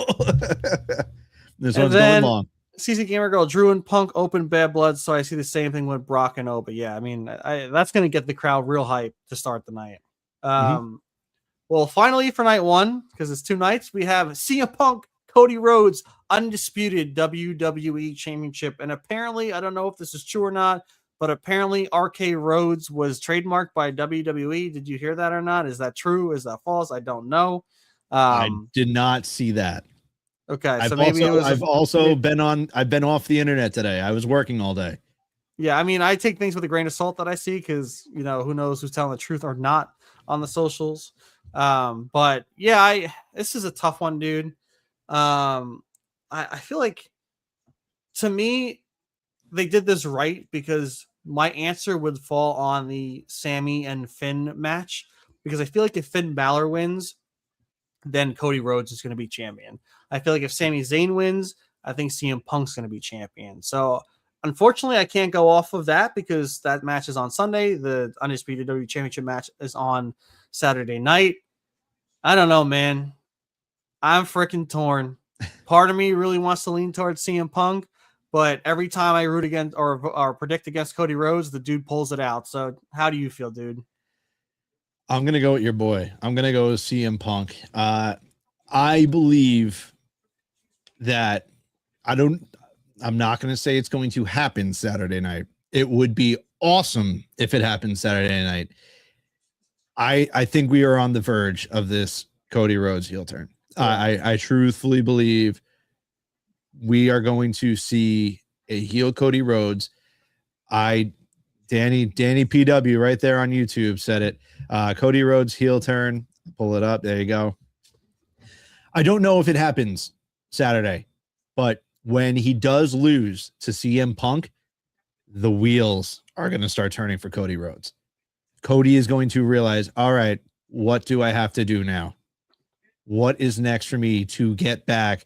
This one's going long. CC Gamer Girl, Drew and Punk open Bad Blood, so I see the same thing with Brock and Oba. Yeah, I mean, that's going to get the crowd real hype to start the night. Well, finally for night one, because it's 2 nights, we have CM Punk, Cody Rhodes, undisputed WWE Championship. And apparently, I don't know if this is true or not, but apparently RK Rhodes was trademarked by WWE. Did you hear that or not? Is that true? Is that false? I don't know. I did not see that. Okay, so maybe I've been off the internet today. I was working all day. Yeah, I mean, I take things with a grain of salt that I see because, who knows who's telling the truth or not on the socials. But yeah, this is a tough one, dude. I feel like, to me, they did this right because my answer would fall on the Sami and Finn match because I feel like if Finn Bálor wins, then Cody Rhodes is going to be champion. I feel like if Sami Zayn wins, I think CM Punk's going to be champion. So unfortunately, I can't go off of that because that match is on Sunday. The Undisputed WWE Championship match is on Saturday night. I don't know, man. I'm freaking torn. Part of me really wants to lean towards CM Punk, but every time I root against or predict against Cody Rhodes, the dude pulls it out. So how do you feel, dude? I'm going to go with your boy. I'm going to go with CM Punk. I believe that I'm not going to say it's going to happen Saturday night. It would be awesome if it happened Saturday night. I think we are on the verge of this Cody Rhodes heel turn. I truthfully believe we are going to see a heel Cody Rhodes. Danny PW right there on YouTube said it. Cody Rhodes heel turn. Pull it up. There you go. I don't know if it happens Saturday, but when he does lose to CM Punk, the wheels are going to start turning for Cody Rhodes. Cody is going to realize, all right, what do I have to do now? What is next for me to get back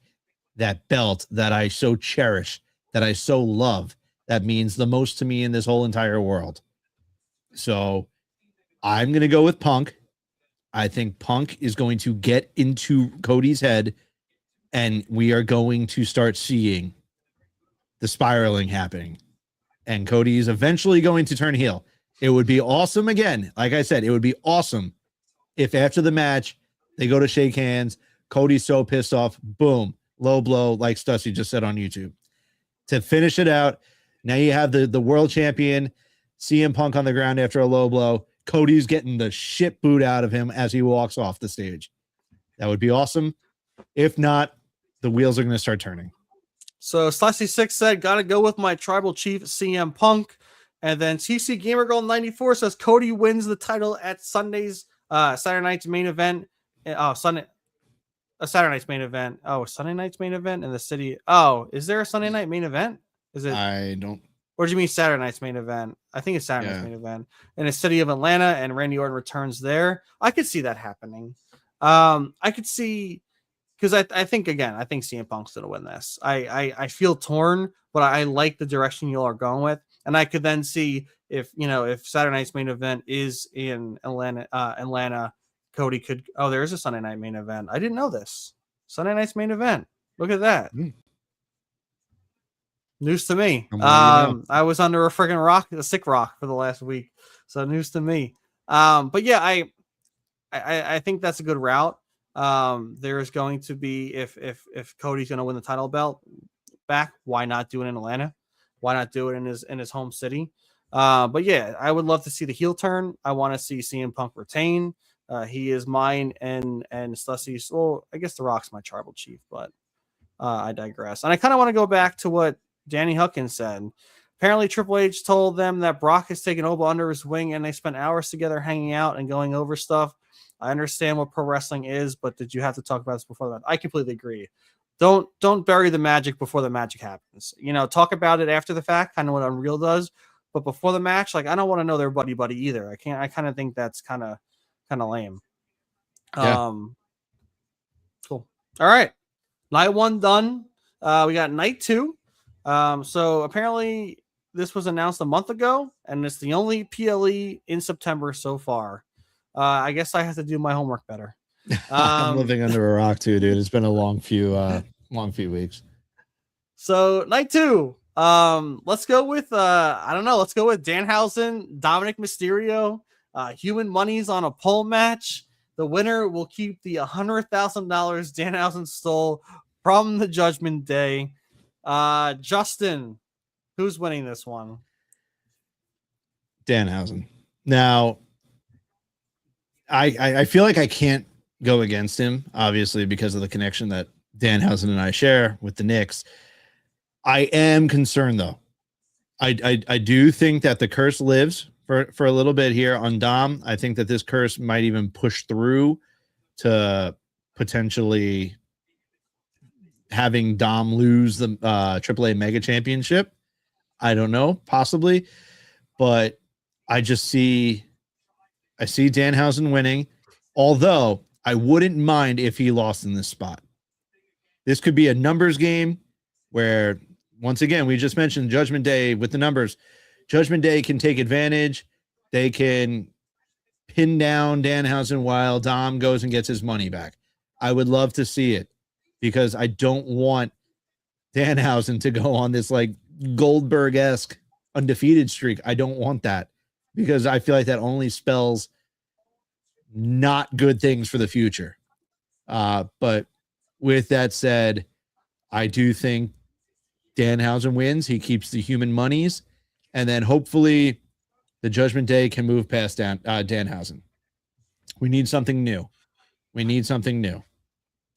that belt that I so cherish, that I so love, that means the most to me in this whole entire world? So I'm going to go with Punk. I think Punk is going to get into Cody's head, and we are going to start seeing the spiraling happening. And Cody is eventually going to turn heel. It would be awesome again. Like I said, it would be awesome if after the match, they go to shake hands. Cody's so pissed off. Boom. Low blow, like Stussy just said on YouTube. To finish it out, now you have the world champion, CM Punk on the ground after a low blow. Cody's getting the shit boot out of him as he walks off the stage. That would be awesome. If not, the wheels are going to start turning. So Slicey6 said, got to go with my tribal chief, CM Punk. And then TC Gamer Girl 94 says Cody wins the title at Saturday night's main event. Saturday night's main event. Oh, Sunday night's main event in the city. Oh, is there a Sunday night main event? Is it? I don't. Or do you mean Saturday night's main event? I think it's Saturday night's main event in the city of Atlanta, and Randy Orton returns there. I could see that happening. I could see because I think CM Punk's gonna win this. I feel torn, but I like the direction you all are going with, and I could then see if Saturday night's main event is in Atlanta, Cody could. Oh, there is a Sunday night main event. I didn't know this. Sunday night's main event. Look at that. News to me. I was under a freaking rock, a sick rock for the last week, so news to me. But yeah, I think that's a good route. There's going to be if Cody's going to win the title belt back, why not do it in Atlanta? Why not do it in his home city? But yeah, I would love to see the heel turn. I want to see CM Punk retain. He is mine and Slussy's. Well, I guess The Rock's my tribal chief, but I digress. And I kind of want to go back to what Danny Huckins said. Apparently, Triple H told them that Brock has taken Oba under his wing, and they spent hours together hanging out and going over stuff. I understand what pro wrestling is, but did you have to talk about this before that? I completely agree. Don't bury the magic before the magic happens. Talk about it after the fact, kind of what Unreal does. But before the match, like I don't want to know their buddy either. I kind of think that's kind of lame. Yeah. Cool. All right. Night 1 done. We got night 2. So apparently this was announced a month ago, and it's the only PLE in September so far. I guess I have to do my homework better. I'm living under a rock too, dude. It's been a long few weeks. So night 2. Let's go with let's go with Danhausen, Dominik Mysterio, Human Money's on a pole match. The winner will keep the $100,000 Danhausen stole from the Judgment Day. Justin, who's winning this one? Danhausen. Now, I feel like I can't go against him, obviously, because of the connection that Danhausen and I share with the Knicks. I am concerned, though. I do think that the curse lives for a little bit here on Dom. I think that this curse might even push through to potentially having Dom lose the AAA Mega Championship. I don't know, possibly, but I see Danhausen winning, although I wouldn't mind if he lost in this spot. This could be a numbers game where, once again, we just mentioned Judgment Day with the numbers. Judgment Day can take advantage. They can pin down Danhausen while Dom goes and gets his money back. I would love to see it because I don't want Danhausen to go on this like Goldberg-esque undefeated streak. I don't want that because I feel like that only spells not good things for the future. But with that said, I do think Danhausen wins. He keeps the human monies, and then hopefully the Judgment Day can move past Danhausen. We need something new.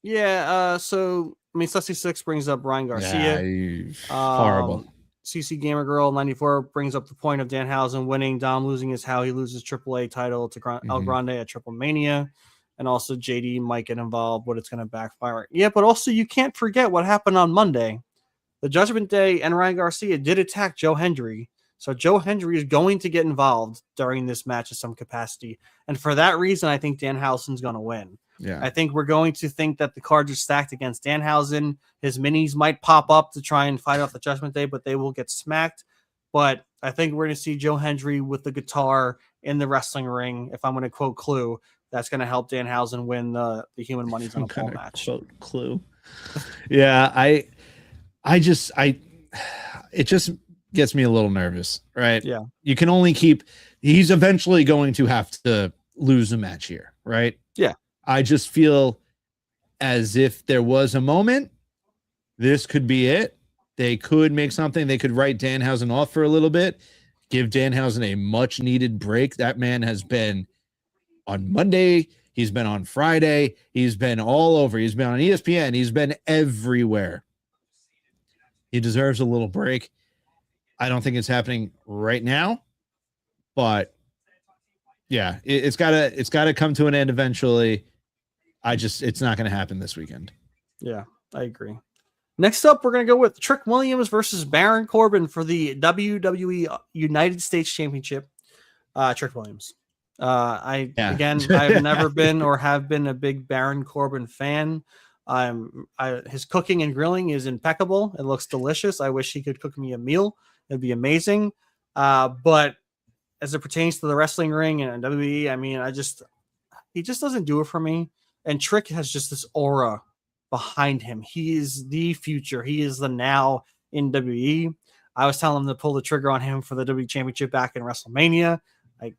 Yeah. So I mean, Sussy 6 brings up Ryan Garcia. Yeah, horrible. CC Gamer Girl 94 brings up the point of Danhausen winning. Dom losing is how he loses AAA title to El Grande at Triple Mania. And also JD might get involved, but it's going to backfire. Yeah, but also you can't forget what happened on Monday. The Judgment Day and Ryan Garcia did attack Joe Hendry. So Joe Hendry is going to get involved during this match in some capacity. And for that reason, I think Danhausen's going to win. Yeah. I think we're going to think that the cards are stacked against Danhausen. His minis might pop up to try and fight off the Judgment Day, but they will get smacked. But I think we're going to see Joe Hendry with the guitar in the wrestling ring. If I'm going to quote Clue, that's going to help Danhausen win the human monies on a pole match. Quote Clue. Yeah, it just gets me a little nervous, right? Yeah. You can only he's eventually going to have to lose a match here, right? Yeah. I just feel as if there was a moment, this could be it. They could make something. They could write Danhausen off for a little bit, give Danhausen a much needed break. That man has been on Monday. He's been on Friday. He's been all over. He's been on ESPN. He's been everywhere. He deserves a little break. I don't think it's happening right now, but yeah, it's gotta come to an end eventually. It's not going to happen this weekend. Yeah, I agree. Next up, we're going to go with Trick Williams versus Baron Corbin for the WWE United States Championship. Trick Williams. I've never been or have been a big Baron Corbin fan. His cooking and grilling is impeccable. It looks delicious. I wish he could cook me a meal. It'd be amazing. But as it pertains to the wrestling ring and WWE, I mean, he just doesn't do it for me. And Trick has just this aura behind him. He is the future. He is the now in WWE. I was telling him to pull the trigger on him for the WWE Championship back in WrestleMania.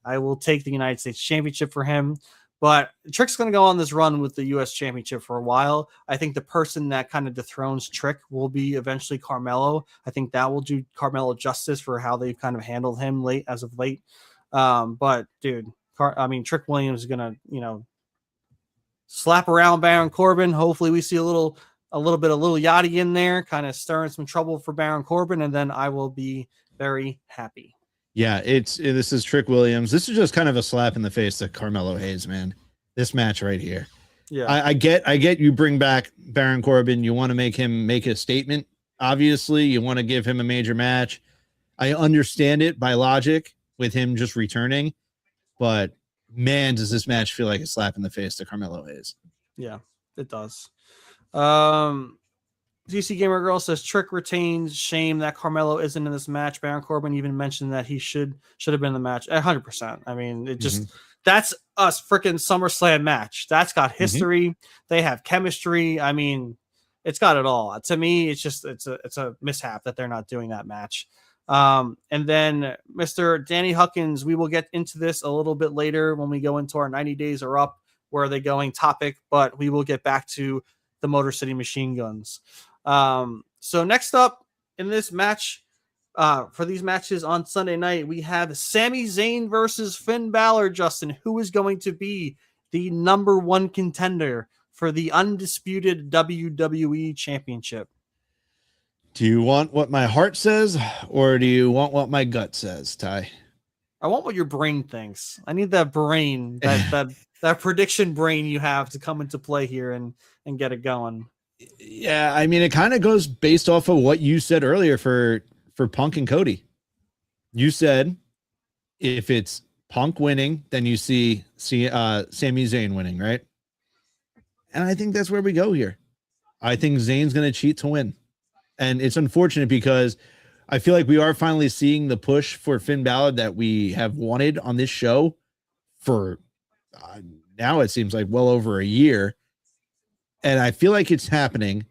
I will take the United States Championship for him. But Trick's going to go on this run with the U.S. Championship for a while. I think the person that kind of dethrones Trick will be eventually Carmelo. I think that will do Carmelo justice for how they've kind of handled him as of late. But, dude, Trick Williams is going to, slap around Baron Corbin. Hopefully we see a little bit of Lil Yachty in there, kind of stirring some trouble for Baron Corbin, and then I will be very happy. Yeah, this is Trick Williams. This is just kind of a slap in the face to Carmelo Hayes, man. This match right here. Yeah, I get you bring back Baron Corbin. You want to make him make a statement. Obviously, you want to give him a major match. I understand it by logic with him just returning, but man, does this match feel like a slap in the face to Carmelo Hayes. Yeah, it does. DC Gamer Girl says Trick retains. Shame that Carmelo isn't in this match. Baron Corbin even mentioned that he should have been in the match. 100%. I mean, it just that's a freaking SummerSlam match. That's got history. They have chemistry. I mean, it's got it all. To me, it's a mishap that they're not doing that match. And then Mr. Danny Huckins, we will get into this a little bit later when we go into our 90 days are up, where are they going topic, but we will get back to the Motor City Machine Guns. So next up in this match, for these matches on Sunday night, we have Sami Zayn versus Finn Bálor. Justin, who is going to be the number one contender for the undisputed WWE Championship? Do you want what my heart says, or do you want what my gut says, Ty? I want what your brain thinks. I need that brain, that prediction brain you have to come into play here and get it going. Yeah, I mean, it kind of goes based off of what you said earlier for Punk and Cody. You said if it's Punk winning, then you see Sami Zayn winning, right? And I think that's where we go here. I think Zayn's going to cheat to win. And it's unfortunate because I feel like we are finally seeing the push for Finn Bálor that we have wanted on this show for now it seems like well over a year. And I feel like it's happening,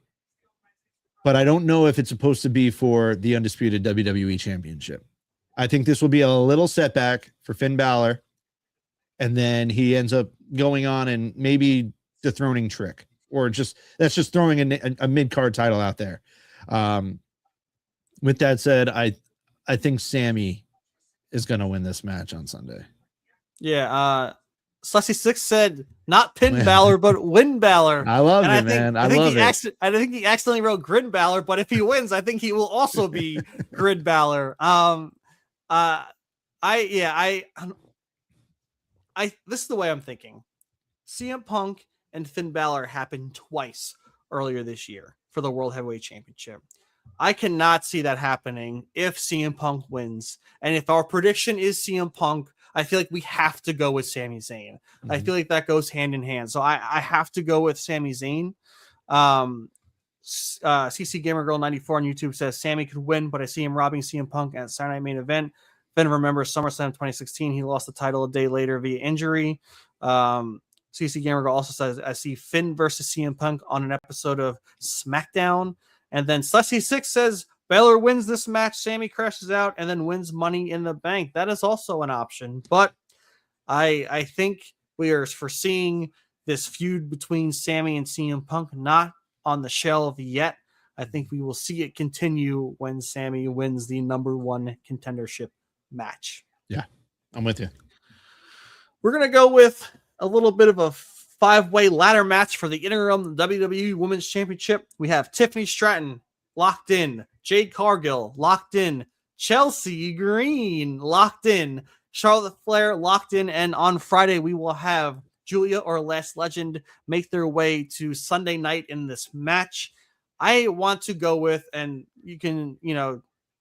but I don't know if it's supposed to be for the undisputed WWE Championship. I think this will be a little setback for Finn Bálor, and then he ends up going on and maybe dethroning Trick, or that's just throwing a mid-card title out there. With that said, I think Sami is going to win this match on Sunday. Yeah. Slessy Six said not Pin Bálor, but Win Bálor. I love it, man. I love it. I think he accidentally wrote Grid Bálor, but if he wins, I think he will also be Grid Bálor. This is the way I'm thinking. CM Punk and Finn Bálor happened twice earlier this year for the World Heavyweight Championship. I cannot see that happening if CM Punk wins. And if our prediction is CM Punk, I feel like we have to go with Sami Zayn. I feel like that goes hand in hand. So I have to go with Sami Zayn. CC Gamer Girl 94 on YouTube says Sami could win, but I see him robbing CM Punk at Saturday Night Main Event. Finn remembers SummerSlam 2016. He lost the title a day later via injury. CC Gamer Girl also says I see Finn versus CM Punk on an episode of SmackDown. And then Slessy Six says Bálor wins this match, Sami crashes out, and then wins Money in the Bank. That is also an option. But I think we are foreseeing this feud between Sami and CM Punk not on the shelf yet. I think we will see it continue when Sami wins the number one contendership match. Yeah, I'm with you. We're going to go with a little bit of a five-way ladder match for the interim WWE Women's Championship. We have Tiffany Stratton locked in, Jade Cargill locked in, Chelsea Green locked in, Charlotte Flair locked in, and on Friday we will have Julia or Les Legend make their way to Sunday night in this match. I want to go with, and you can,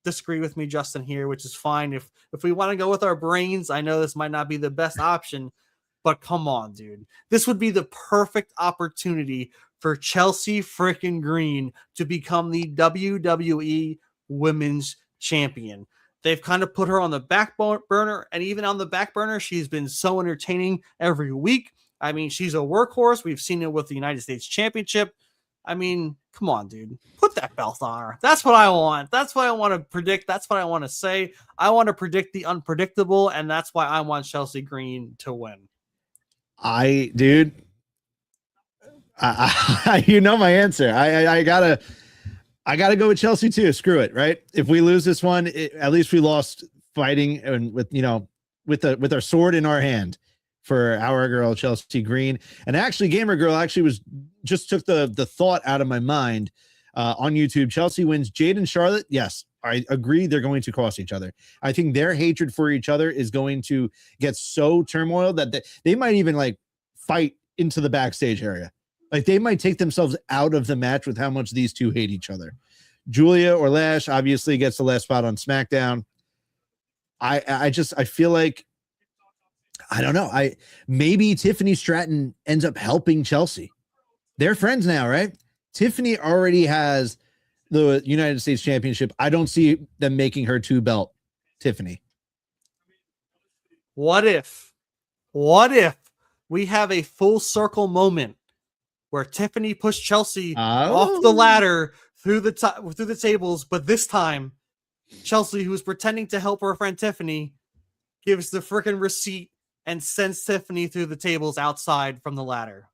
disagree with me, Justin, here, which is fine. If we want to go with our brains, I know this might not be the best option, but come on, dude. This would be the perfect opportunity for Chelsea freaking Green to become the WWE Women's Champion. They've kind of put her on the back burner, and even on the back burner, she's been so entertaining every week. I mean, she's a workhorse. We've seen it with the United States Championship. I mean, come on, dude. Put that belt on her. That's what I want. That's what I want to predict. That's what I want to say. I want to predict the unpredictable, and that's why I want Chelsea Green to win. Dude, you know my answer. I gotta go with Chelsea too. Screw it, right? If we lose this one, at least we lost fighting and with our sword in our hand for our girl Chelsea Green. And actually, Gamer Girl just took the thought out of my mind on YouTube. Chelsea wins. Jade and Charlotte, yes, I agree. They're going to cross each other. I think their hatred for each other is going to get so turmoil that they might even like fight into the backstage area. Like they might take themselves out of the match with how much these two hate each other. Julia or Lash obviously gets the last spot on SmackDown. I feel like, I don't know. Maybe Tiffany Stratton ends up helping Chelsea. They're friends now, right? Tiffany already has the United States Championship. I don't see them making her 2-belt Tiffany. What if we have a full circle moment where Tiffany pushed Chelsea off the ladder through the tables, but this time Chelsea, who was pretending to help her friend Tiffany, gives the freaking receipt and sends Tiffany through the tables outside from the ladder.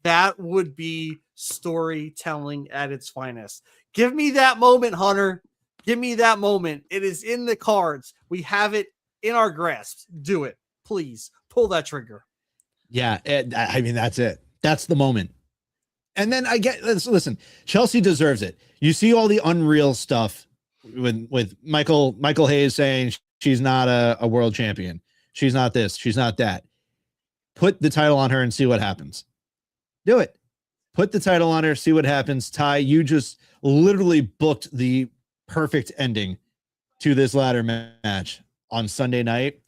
That would be storytelling at its finest. Give me that moment, Hunter. Give me that moment. It is in the cards. We have it in our grasp. Do it. Please pull that trigger. Yeah, I mean, that's it. That's the moment. And then listen, Chelsea deserves it. You see all the unreal stuff with Michael Hayes saying she's not a world champion. She's not this. She's not that. Put the title on her and see what happens. Do it. Put the title on her, see what happens. Ty, you just literally booked the perfect ending to this ladder match on Sunday night.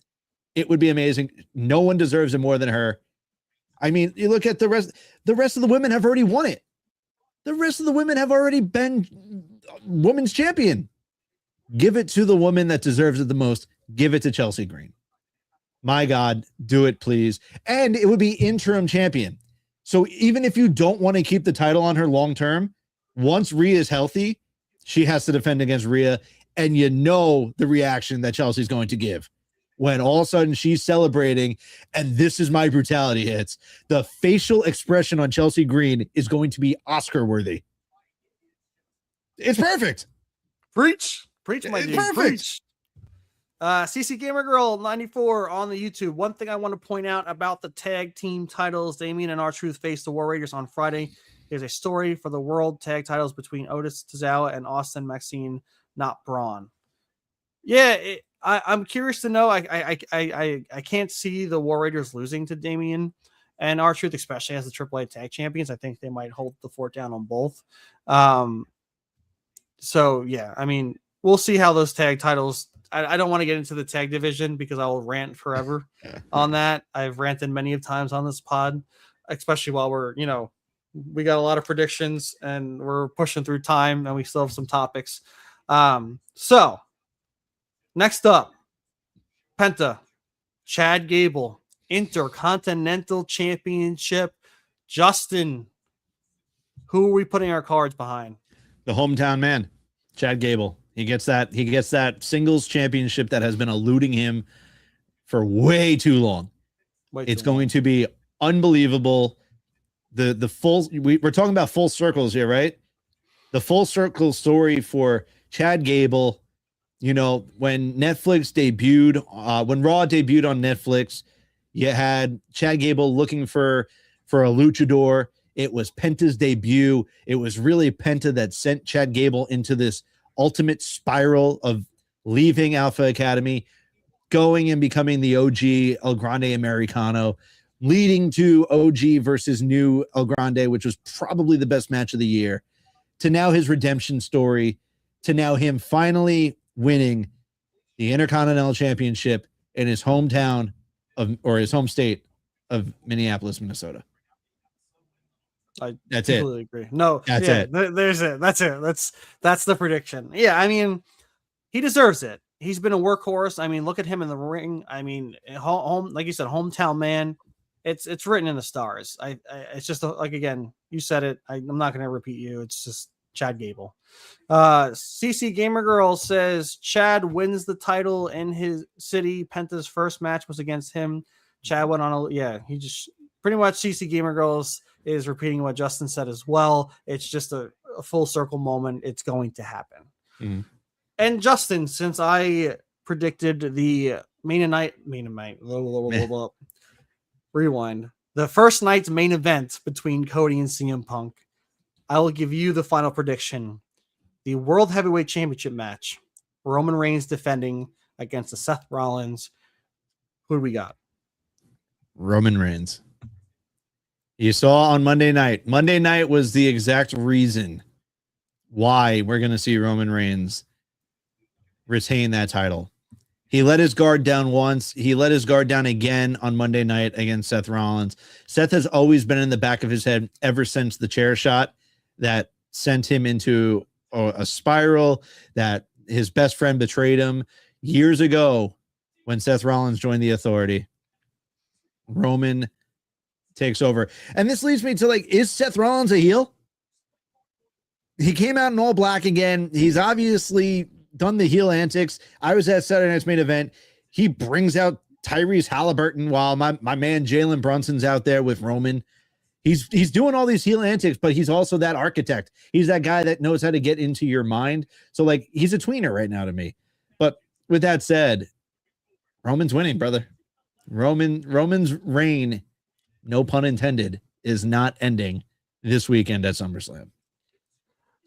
It would be amazing. No one deserves it more than her. I mean, you look at the rest of the women have already won it. The rest of the women have already been women's champion. Give it to the woman that deserves it the most. Give it to Chelsea Green. My God, do it, please. And it would be interim champion. So even if you don't want to keep the title on her long term, once Rhea is healthy, she has to defend against Rhea. And you know the reaction that Chelsea's going to give when all of a sudden she's celebrating and This Is My Brutality hits. The facial expression on Chelsea Green is going to be Oscar worthy. It's perfect. Preach, my dude. Perfect. Preach. CC Gamer Girl 94 on the YouTube. One thing I want to point out about the tag team titles: Damien and R-Truth faced the War Raiders on Friday. There's a story for the world tag titles between Otis Tozawa and Austin Maxine, not Braun. Yeah, I'm curious to know. I can't see the War Raiders losing to Damien and R-Truth, especially as the AAA tag champions. I think they might hold the fort down on both. So yeah, I mean, we'll see how those tag titles. I don't want to get into the tag division because I will rant forever on that. I've ranted many of times on this pod, especially while we got a lot of predictions and we're pushing through time and we still have some topics. So next up, Penta, Chad Gable, Intercontinental Championship. Justin, who are we putting our cards behind? The hometown man, Chad Gable. He gets that singles championship that has been eluding him for way too long. It's going to be unbelievable. We're talking about full circles here, right? The full circle story for Chad Gable. When Netflix debuted, when Raw debuted on Netflix, you had Chad Gable looking for a luchador. It was Penta's debut. It was really Penta that sent Chad Gable into this ultimate spiral of leaving Alpha Academy, going and becoming the OG El Grande Americano, leading to OG versus new El Grande, which was probably the best match of the year, to now his redemption story, to now him finally winning the Intercontinental Championship in his hometown his home state of Minneapolis, Minnesota. I That's completely agree. No, That's yeah, it. there's it. That's it. That's the prediction. Yeah, I mean, he deserves it. He's been a workhorse. I mean, look at him in the ring. I mean, home, like you said, hometown man. It's written in the stars. It's just like, again, you said it. I'm not going to repeat you. It's just Chad Gable. CC Gamer Girl says Chad wins the title in his city. Penta's first match was against him. Chad went on he just pretty much CC Gamer Girls is repeating what Justin said as well. It's just a full circle moment. It's going to happen. Mm-hmm. And Justin, since I predicted the rewind, the first night's main event between Cody and CM Punk, I will give you the final prediction. The World Heavyweight Championship match, Roman Reigns defending against the Seth Rollins. Who do we got? Roman Reigns. You saw on Monday night. Monday night was the exact reason why we're going to see Roman Reigns retain that title. He let his guard down once. He let his guard down again on Monday night against Seth Rollins. Seth has always been in the back of his head ever since the chair shot that sent him into a spiral, that his best friend betrayed him years ago when Seth Rollins joined the Authority. Roman takes over. And this leads me to, like, is Seth Rollins a heel? He came out in all black again. He's obviously done the heel antics. I was at Saturday Night's Main Event. He brings out Tyrese Halliburton while my man Jalen Brunson's out there with Roman. He's doing all these heel antics, but he's also that architect. He's that guy that knows how to get into your mind. So, like, he's a tweener right now to me. But with that said, Roman's winning, brother. Roman's reign, no pun intended, is not ending this weekend at SummerSlam.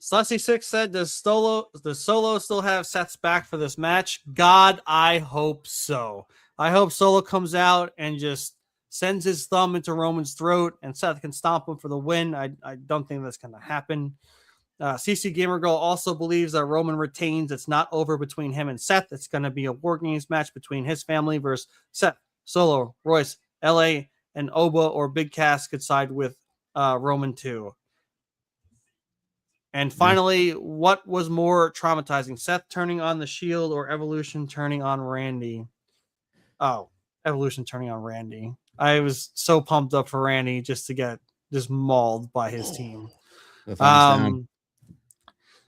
Slutty6 said, does Solo still have Seth's back for this match? God, I hope so. I hope Solo comes out and just sends his thumb into Roman's throat and Seth can stomp him for the win. I don't think that's going to happen. CC Gamer Girl also believes that Roman retains. It's not over between him and Seth. It's going to be a War Games match between his family versus Seth, Solo, Royce, LA, and Oba or Big Cass could side with Roman too. And finally, what was more traumatizing, Seth turning on the Shield or Evolution turning on Randy? Oh, Evolution turning on Randy. I was so pumped up for Randy just to get just mauled by his team.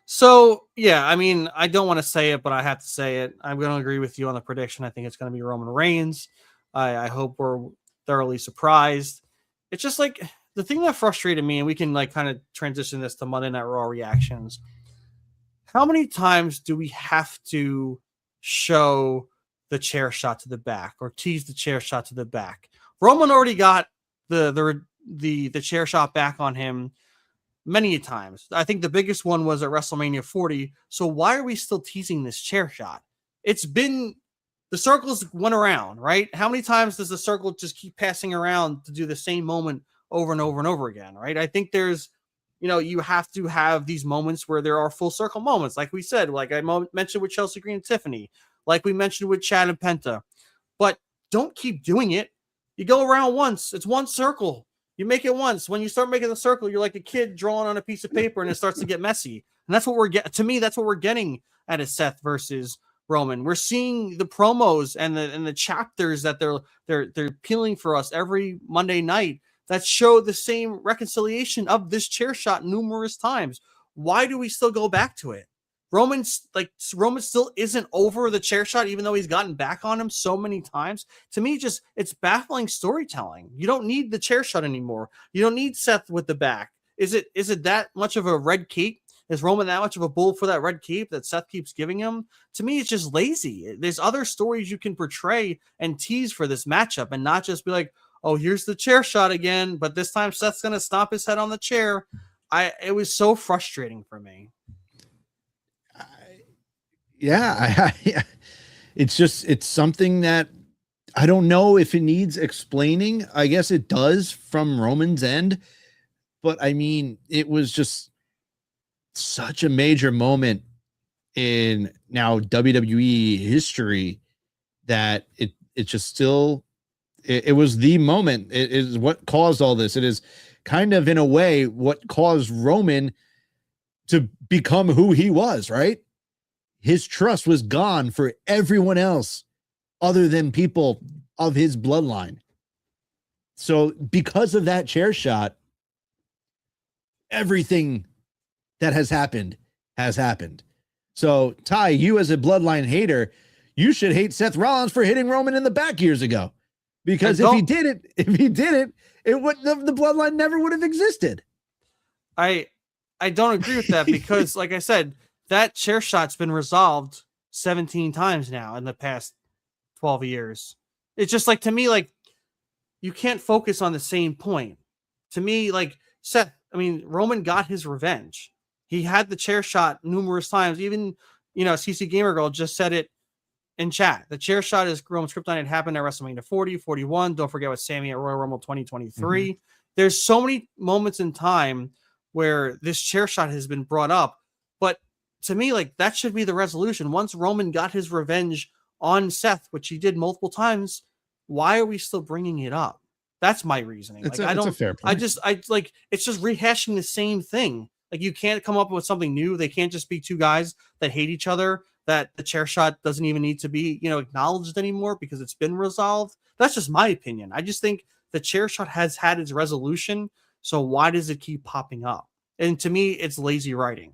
So, yeah, I mean, I don't want to say it, but I have to say it. I'm going to agree with you on the prediction. I think it's going to be Roman Reigns. I hope we're thoroughly surprised. It's just like the thing that frustrated me, and we can like kind of transition this to Monday Night Raw reactions. How many times do we have to show the chair shot to the back or tease the chair shot to the back? Roman already got the chair shot back on him many times. I think the biggest one was at WrestleMania 40. So why are we still teasing this chair shot? It's been the circles went around, right? How many times does the circle just keep passing around to do the same moment over and over and over again, right? I think there's, you have to have these moments where there are full circle moments. Like we said, like I mentioned with Chelsea Green and Tiffany, like we mentioned with Chad and Penta, but don't keep doing it. You go around once, it's one circle. You make it once. When you start making the circle, you're like a kid drawing on a piece of paper and it starts to get messy. And that's what we're getting. To me, that's what we're getting at a Seth versus Roman. We're seeing the promos and the chapters that they're peeling for us every Monday night that show the same reconciliation of this chair shot numerous times. Why do we still go back to it? Roman still isn't over the chair shot, even though he's gotten back on him so many times. To me, it's baffling storytelling. You don't need the chair shot anymore. You don't need Seth with the back. Is it that much of a red cape? Is Roman that much of a bull for that red cape that Seth keeps giving him? To me, it's just lazy. There's other stories you can portray and tease for this matchup and not just be like, oh, here's the chair shot again, but this time Seth's going to stomp his head on the chair. It was so frustrating for me. It's something that I don't know if it needs explaining. I guess it does from Roman's end, but I mean, it was just such a major moment in now WWE history that it just still, it was the moment. It is what caused all this. It is kind of in a way what caused Roman to become who he was, right? His trust was gone for everyone else other than people of his bloodline. So because of that chair shot, everything that has happened has happened. So Ty, you as a bloodline hater, you should hate Seth Rollins for hitting Roman in the back years ago, because if he did it, it would the bloodline never would have existed. I don't agree with that because, like I said, that chair shot's been resolved 17 times now in the past 12 years. It's just like, to me, like, you can't focus on the same point. To me, like, Roman got his revenge. He had the chair shot numerous times. Even, CC Gamer Girl just said it in chat. The chair shot is Roman's kryptonite. It happened at WrestleMania 40, 41. Don't forget with Sami at Royal Rumble 2023. Mm-hmm. There's so many moments in time where this chair shot has been brought up. But to me, like, that should be the resolution. Once Roman got his revenge on Seth, which he did multiple times, why are we still bringing it up? That's my reasoning. It's a fair point. It's just rehashing the same thing. Like, you can't come up with something new. They can't just be two guys that hate each other, that the chair shot doesn't even need to be, acknowledged anymore because it's been resolved. That's just my opinion. I just think the chair shot has had its resolution. So why does it keep popping up? And to me, it's lazy writing.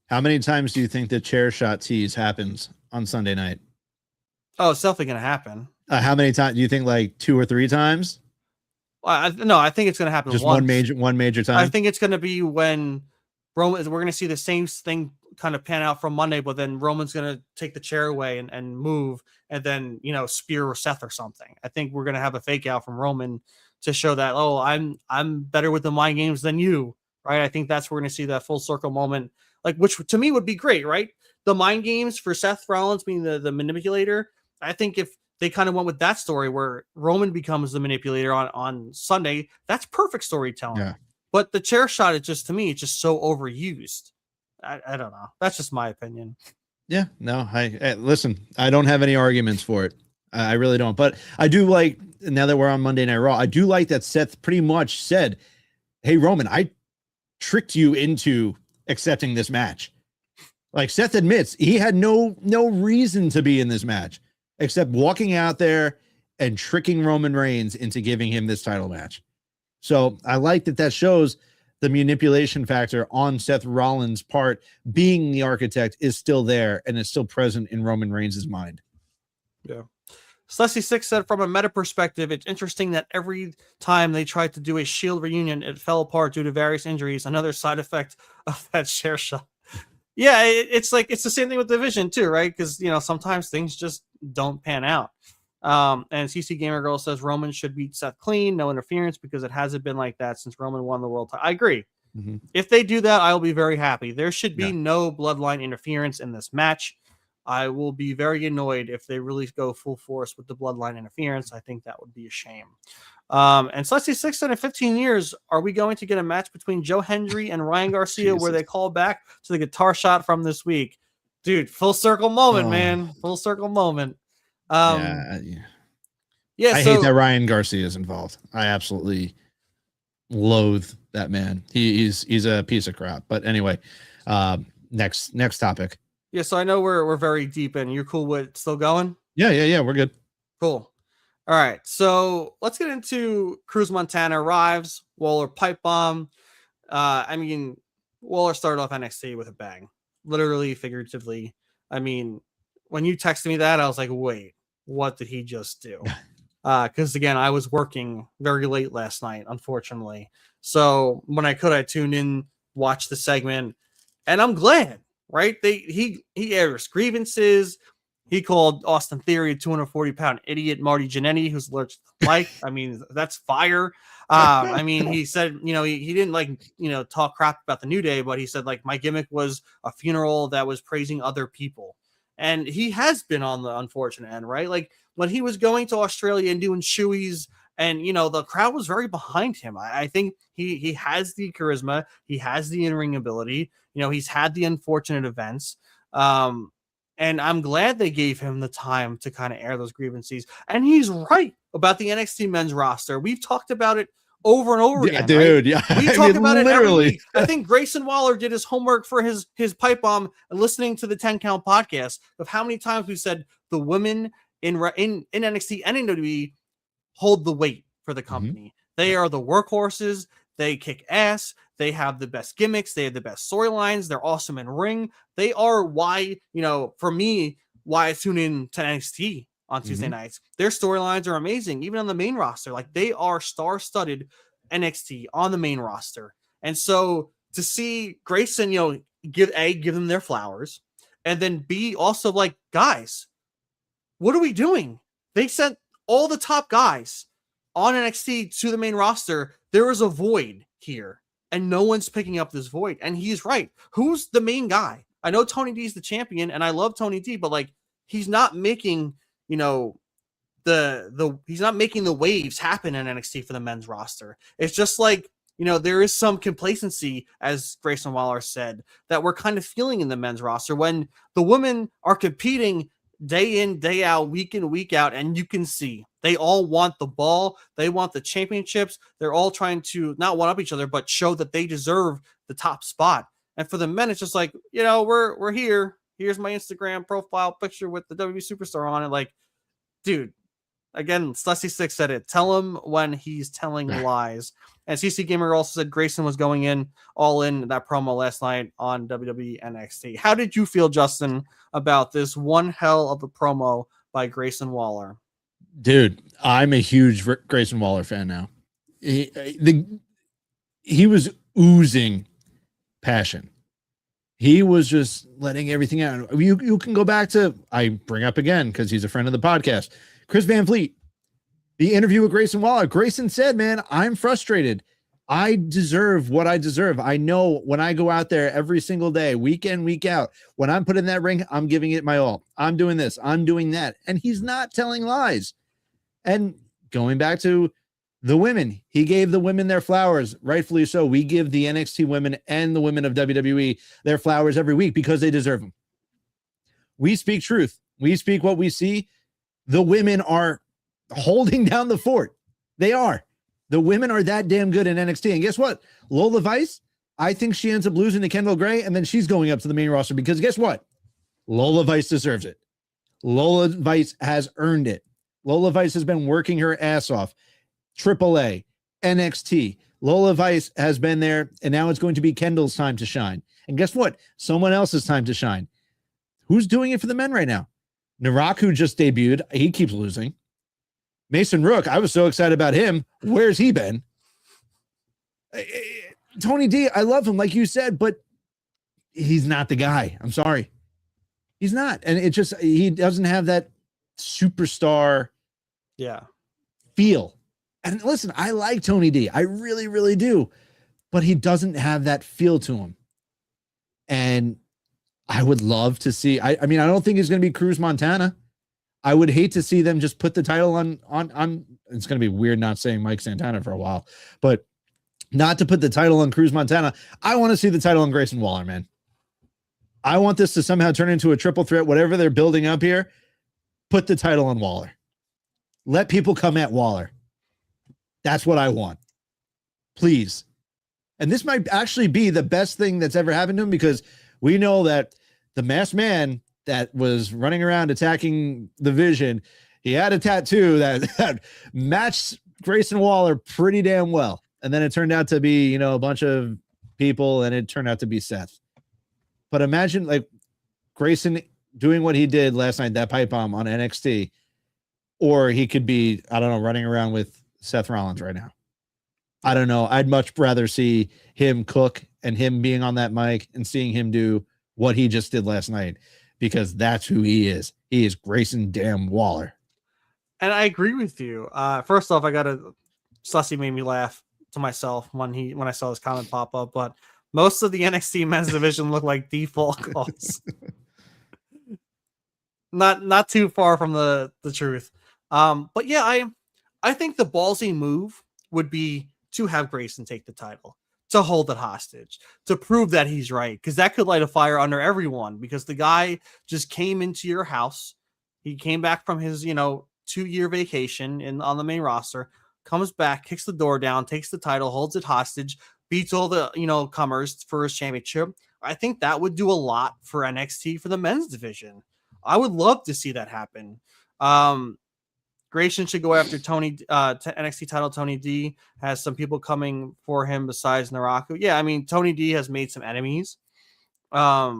How many times do you think the chair shot tease happens on Sunday night? Oh, it's definitely going to happen. How many times do you think? Like 2 or 3 times? No, I think it's going to happen. Just once. one major time. I think it's going to be when Roman. We're going to see the same thing kind of pan out from Monday, but then Roman's going to take the chair away and move, and then spear or Seth or something. I think we're going to have a fake out from Roman to show that, oh, I'm better with the mind games than you, right? I think that's where we're going to see that full circle moment, like, which to me would be great, right? The mind games for Seth Rollins being the manipulator. I think if they kind of went with that story where Roman becomes the manipulator on Sunday, that's perfect storytelling. Yeah. But the chair shot, to me, it's just so overused. I don't know. That's just my opinion. Yeah, no, listen, I don't have any arguments for it. I really don't. But I do like, now that we're on Monday Night Raw, I do like that Seth pretty much said, hey, Roman, I tricked you into accepting this match. Like, Seth admits he had no reason to be in this match except walking out there and tricking Roman Reigns into giving him this title match. So I like that shows the manipulation factor on Seth Rollins' part, being the architect, is still there and is still present in Roman Reigns' mind. Yeah. Slessy6 said, from a meta perspective, it's interesting that every time they tried to do a Shield reunion, it fell apart due to various injuries. Another side effect of that chair shot. Yeah, it's like, it's the same thing with Division too, right? Because, sometimes things just don't pan out. And CC Gamer Girl says Roman should beat Seth clean, no interference, because it hasn't been like that since Roman won the world title. I agree. Mm-hmm. If they do that, I will be very happy. There should be no bloodline interference in this match. I will be very annoyed if they really go full force with the bloodline interference. I think that would be a shame. And Celestia 6 in 15 years, are we going to get a match between Joe Hendry and Ryan Garcia where they call back to the guitar shot from this week? Dude, full circle moment, man. Full circle moment. I hate that Ryan Garcia is involved. I absolutely loathe that man. He's a piece of crap. But anyway, next topic. Yeah, so I know we're very deep in. You're cool with still going? Yeah, we're good. Cool. All right, so let's get into Cruz Montana arrives, Waller Pipebomb. Waller started off NXT with a bang, literally, figuratively. When you texted me that, I was like, wait, what did he just do? Because again, I was working very late last night, unfortunately. So when I could, I tuned in, watched the segment, and I'm glad, right? He airs grievances. He called Austin Theory a 240-pound idiot, Marty Jannetty, who's allergic to Mike. That's fire. He said, he didn't talk crap about the New Day, but he said, my gimmick was a funeral that was praising other people. And he has been on the unfortunate end, right? Like when he was going to Australia and doing shoeies, and the crowd was very behind him. I think he has the charisma, he has the in-ring ability. He's had the unfortunate events. And I'm glad they gave him the time to kind of air those grievances. And he's right about the NXT men's roster. We've talked about it over and over Yeah, again. dude. Right? Yeah. We talk about it every literally. week. I think Grayson Waller did his homework for his pipe bomb and listening to the 10 count podcast of how many times we said the women in NXT and in WWE hold the weight for the company. They are the workhorses. They kick ass. They have the best gimmicks. They have the best storylines. They're awesome in ring. They are why, for me, why I tune in to NXT on Tuesday nights. Their storylines are amazing, even on the main roster. Like, they are star-studded NXT on the main roster. And so to see Grayson, give them their flowers, and then B, also like, guys, what are we doing? They sent all the top guys on NXT to the main roster. There is a void here, and no one's picking up this void. And he's right. Who's the main guy? I know Tony D is the champion, and I love Tony D, but like, he's not making, he's not making the waves happen in NXT for the men's roster. It's just like, there is some complacency, as Grayson Waller said, that we're kind of feeling in the men's roster when the women are competing day in, day out, week in, week out, and you can see they all want the ball. They want the championships. They're all trying to not one up each other, but show that they deserve the top spot. And for the men, it's just like, we're here. Here's my Instagram profile picture with the WWE superstar on it. Like, dude, again, Slessy6 said it. Tell him when he's telling lies. And CC Gamer also said Grayson was going in all in that promo last night on WWE NXT. How did you feel, Justin, about this one hell of a promo by Grayson Waller? Dude, I'm a huge Grayson Waller fan now. He was oozing passion. He was just letting everything out. You can go back to, I bring up again because he's a friend of the podcast, Chris Van Fleet, the interview with Grayson Waller. Grayson said, man, I'm frustrated. I deserve what I deserve. I know when I go out there every single day, week in, week out, when I'm put in that ring, I'm giving it my all. I'm doing this, I'm doing that. And he's not telling lies. And going back to the women, he gave the women their flowers, rightfully so. We give the NXT women and the women of WWE their flowers every week because they deserve them. We speak truth. We speak what we see. The women are holding down the fort. They are. The women are that damn good in NXT. And guess what? Lola Vice, I think she ends up losing to Kendall Gray, and then she's going up to the main roster because guess what? Lola Vice deserves it. Lola Vice has earned it. Lola Vice has been working her ass off. AAA, NXT. Lola Vice has been there, and now it's going to be Kendall's time to shine. And guess what? Someone else's time to shine. Who's doing it for the men right now? Narak, who just debuted, he keeps losing. Mason Rook, I was so excited about him. Where's he been? Tony D, I love him, like you said, but he's not the guy. I'm sorry. He's not. And it just, he doesn't have that superstar feel. And listen, I like Tony D. I really, really do. But he doesn't have that feel to him. And I would love to see, I mean, I don't think he's going to be Cruz Montana. I would hate to see them just put the title on it's going to be weird not saying Mike Santana for a while, but not to put the title on Cruz Montana. I want to see the title on Grayson Waller, man. I want this to somehow turn into a triple threat, whatever they're building up here. Put the title on Waller. Let people come at Waller. That's what I want. Please. And this might actually be the best thing that's ever happened to him because we know that the masked man that was running around attacking the Vision, he had a tattoo that matched Grayson Waller pretty damn well. And then it turned out to be, a bunch of people, and it turned out to be Seth. But imagine like Grayson doing what he did last night, that pipe bomb on NXT, or he could be, I don't know, running around with Seth Rollins right now. I don't know. I'd much rather see him cook and him being on that mic and seeing him do what he just did last night, because that's who he is. He is Grayson damn Waller. And I agree with you. First off, Sussy made me laugh to myself when I saw this comment pop up, but most of the NXT men's division look like default calls. Not too far from the truth. But yeah, I think the ballsy move would be to have Grayson take the title, to hold it hostage, to prove that he's right, because that could light a fire under everyone, because the guy just came into your house. He came back from his 2-year vacation on the main roster, comes back, kicks the door down, takes the title, holds it hostage, beats all the, comers for his championship. I think that would do a lot for NXT for the men's division. I would love to see that happen. Grayson should go after Tony, NXT title. Tony D has some people coming for him besides Naraku. Yeah, I mean, Tony D has made some enemies. But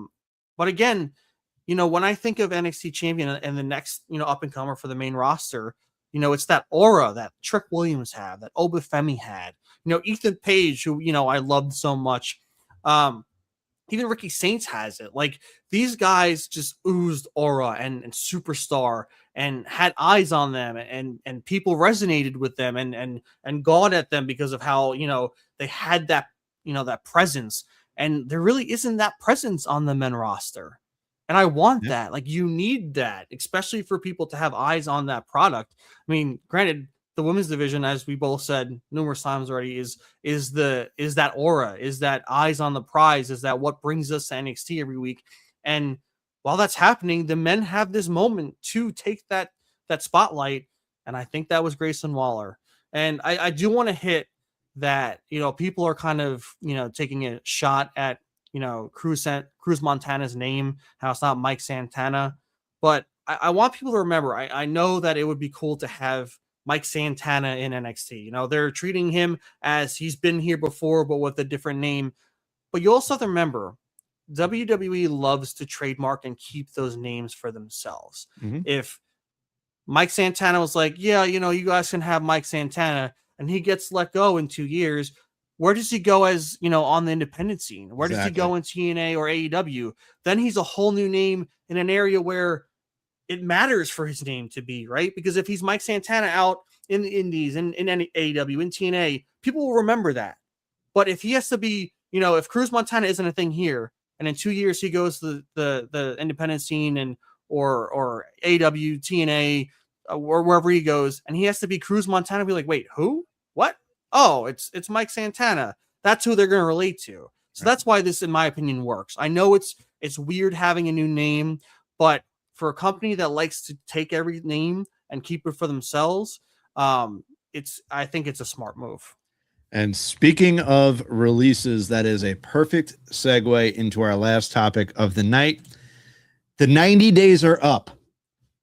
again, when I think of NXT champion and the next, up and comer for the main roster, it's that aura that Trick Williams had, that Oba Femi had, Ethan Page, who, I loved so much. Even Ricky Saints has it. Like, these guys just oozed aura and superstar and had eyes on them, and people resonated with them and gawed at them because of how, they had that, that presence. And there really isn't that presence on the men roster. And I want that. Like, you need that, especially for people to have eyes on that product. I mean, granted, the women's division, as we both said numerous times already, is that aura, is that eyes on the prize, is that what brings us to NXT every week. And while that's happening, the men have this moment to take that spotlight. And I think that was Grayson Waller. And I do want to hit that, people are kind of, taking a shot at, Cruz Montana's name, how it's not Mike Santana. But I want people to remember, I know that it would be cool to have Mike Santana in NXT. They're treating him as he's been here before, but with a different name. But you also have to remember, WWE loves to trademark and keep those names for themselves. Mm-hmm. If Mike Santana was like, yeah, you guys can have Mike Santana, and he gets let go in 2 years, where does he go as, on the independent scene? Where does he go in TNA or AEW? Then he's a whole new name in an area where it matters for his name to be, right? Because if he's Mike Santana out in the indies, in AEW, in TNA, people will remember that. But if he has to be, if Cruz Montana isn't a thing here, and in 2 years he goes to the independent scene and or AEW, TNA, or wherever he goes, and he has to be Cruz Montana, be like, wait, who? What? Oh, it's Mike Santana. That's who they're going to relate to. So that's why this, in my opinion, works. I know it's weird having a new name, but for a company that likes to take every name and keep it for themselves, I think it's a smart move. And speaking of releases, that is a perfect segue into our last topic of the night. The 90 days are up.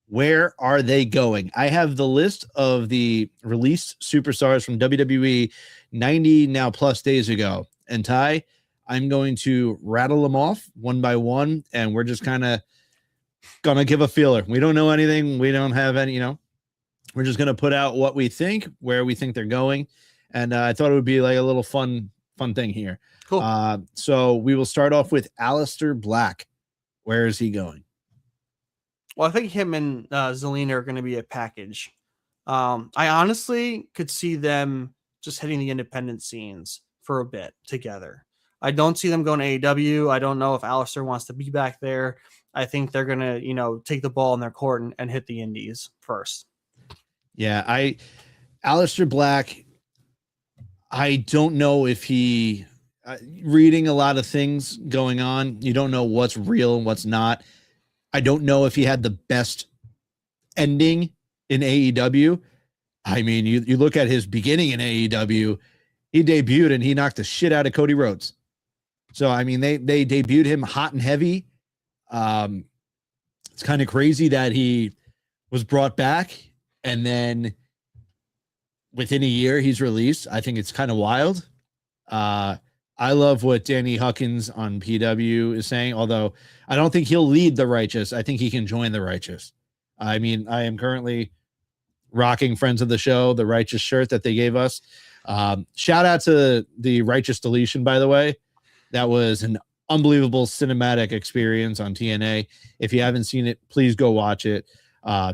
Where are they going? I have the list of the released superstars from WWE 90 now plus days ago. And Ty, I'm going to rattle them off one by one, and we're just kind of gonna give a feeler. We don't know anything. We don't have any, we're just gonna put out what we think, where we think they're going. And I thought it would be like a little fun thing here. Cool. So we will start off with Aleister Black. Where is he going? Well, I think him and Zelina are going to be a package. I honestly could see them just hitting the independent scenes for a bit together. I don't see them going to AEW. I don't know if Aleister wants to be back there. I think they're going to, take the ball in their court and hit the indies first. Yeah, Aleister Black, I don't know if he reading a lot of things going on. You don't know what's real and what's not. I don't know if he had the best ending in AEW. I mean, you look at his beginning in AEW, he debuted and he knocked the shit out of Cody Rhodes. So, I mean, they debuted him hot and heavy. It's kind of crazy that he was brought back and then within a year he's released. I think it's kind of wild. I love what Danny Huckins on PW is saying, although I don't think he'll lead the Righteous. I think he can join the Righteous. I mean, I am currently rocking friends of the show, the Righteous shirt that they gave us. Shout out to the Righteous Deletion, by the way. That was an unbelievable cinematic experience on TNA. If you haven't seen it, please go watch it.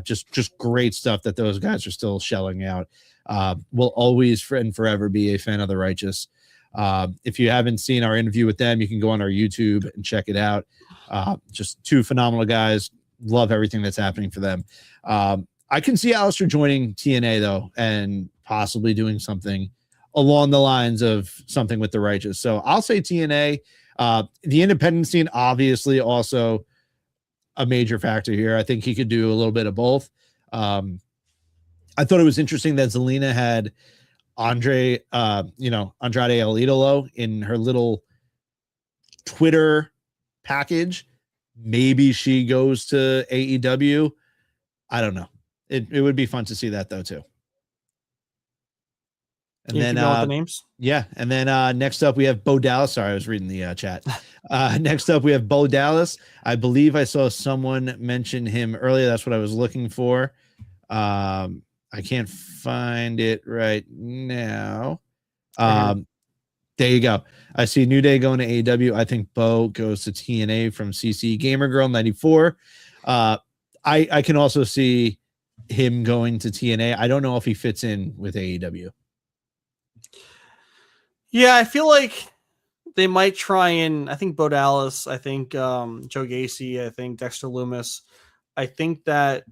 Just great stuff that those guys are still shelling out. Will always and forever be a fan of the Righteous. If you haven't seen our interview with them, you can go on our YouTube and check it out. Just two phenomenal guys. Love everything that's happening for them. I can see Aleister joining TNA though, and possibly doing something along the lines of something with the Righteous. So I'll say TNA. The independent scene, obviously, also a major factor here. I think he could do a little bit of both. I thought it was interesting that Zelina had Andrade El Idolo in her little Twitter package. Maybe she goes to AEW. I don't know. It would be fun to see that though too. And then with the names. Yeah, and then next up we have Bo Dallas. Sorry, I was reading the chat. Next up we have Bo Dallas. I believe I saw someone mention him earlier. That's what I was looking for. I can't find it right now. There you go. I see New Day going to AEW. I think Bo goes to TNA from CC Gamer Girl 94. I can also see him going to TNA. I don't know if he fits in with AEW. Yeah, I feel like they might try and I think Bo Dallas, I think Joe Gacy, I think Dexter Lumis. I think that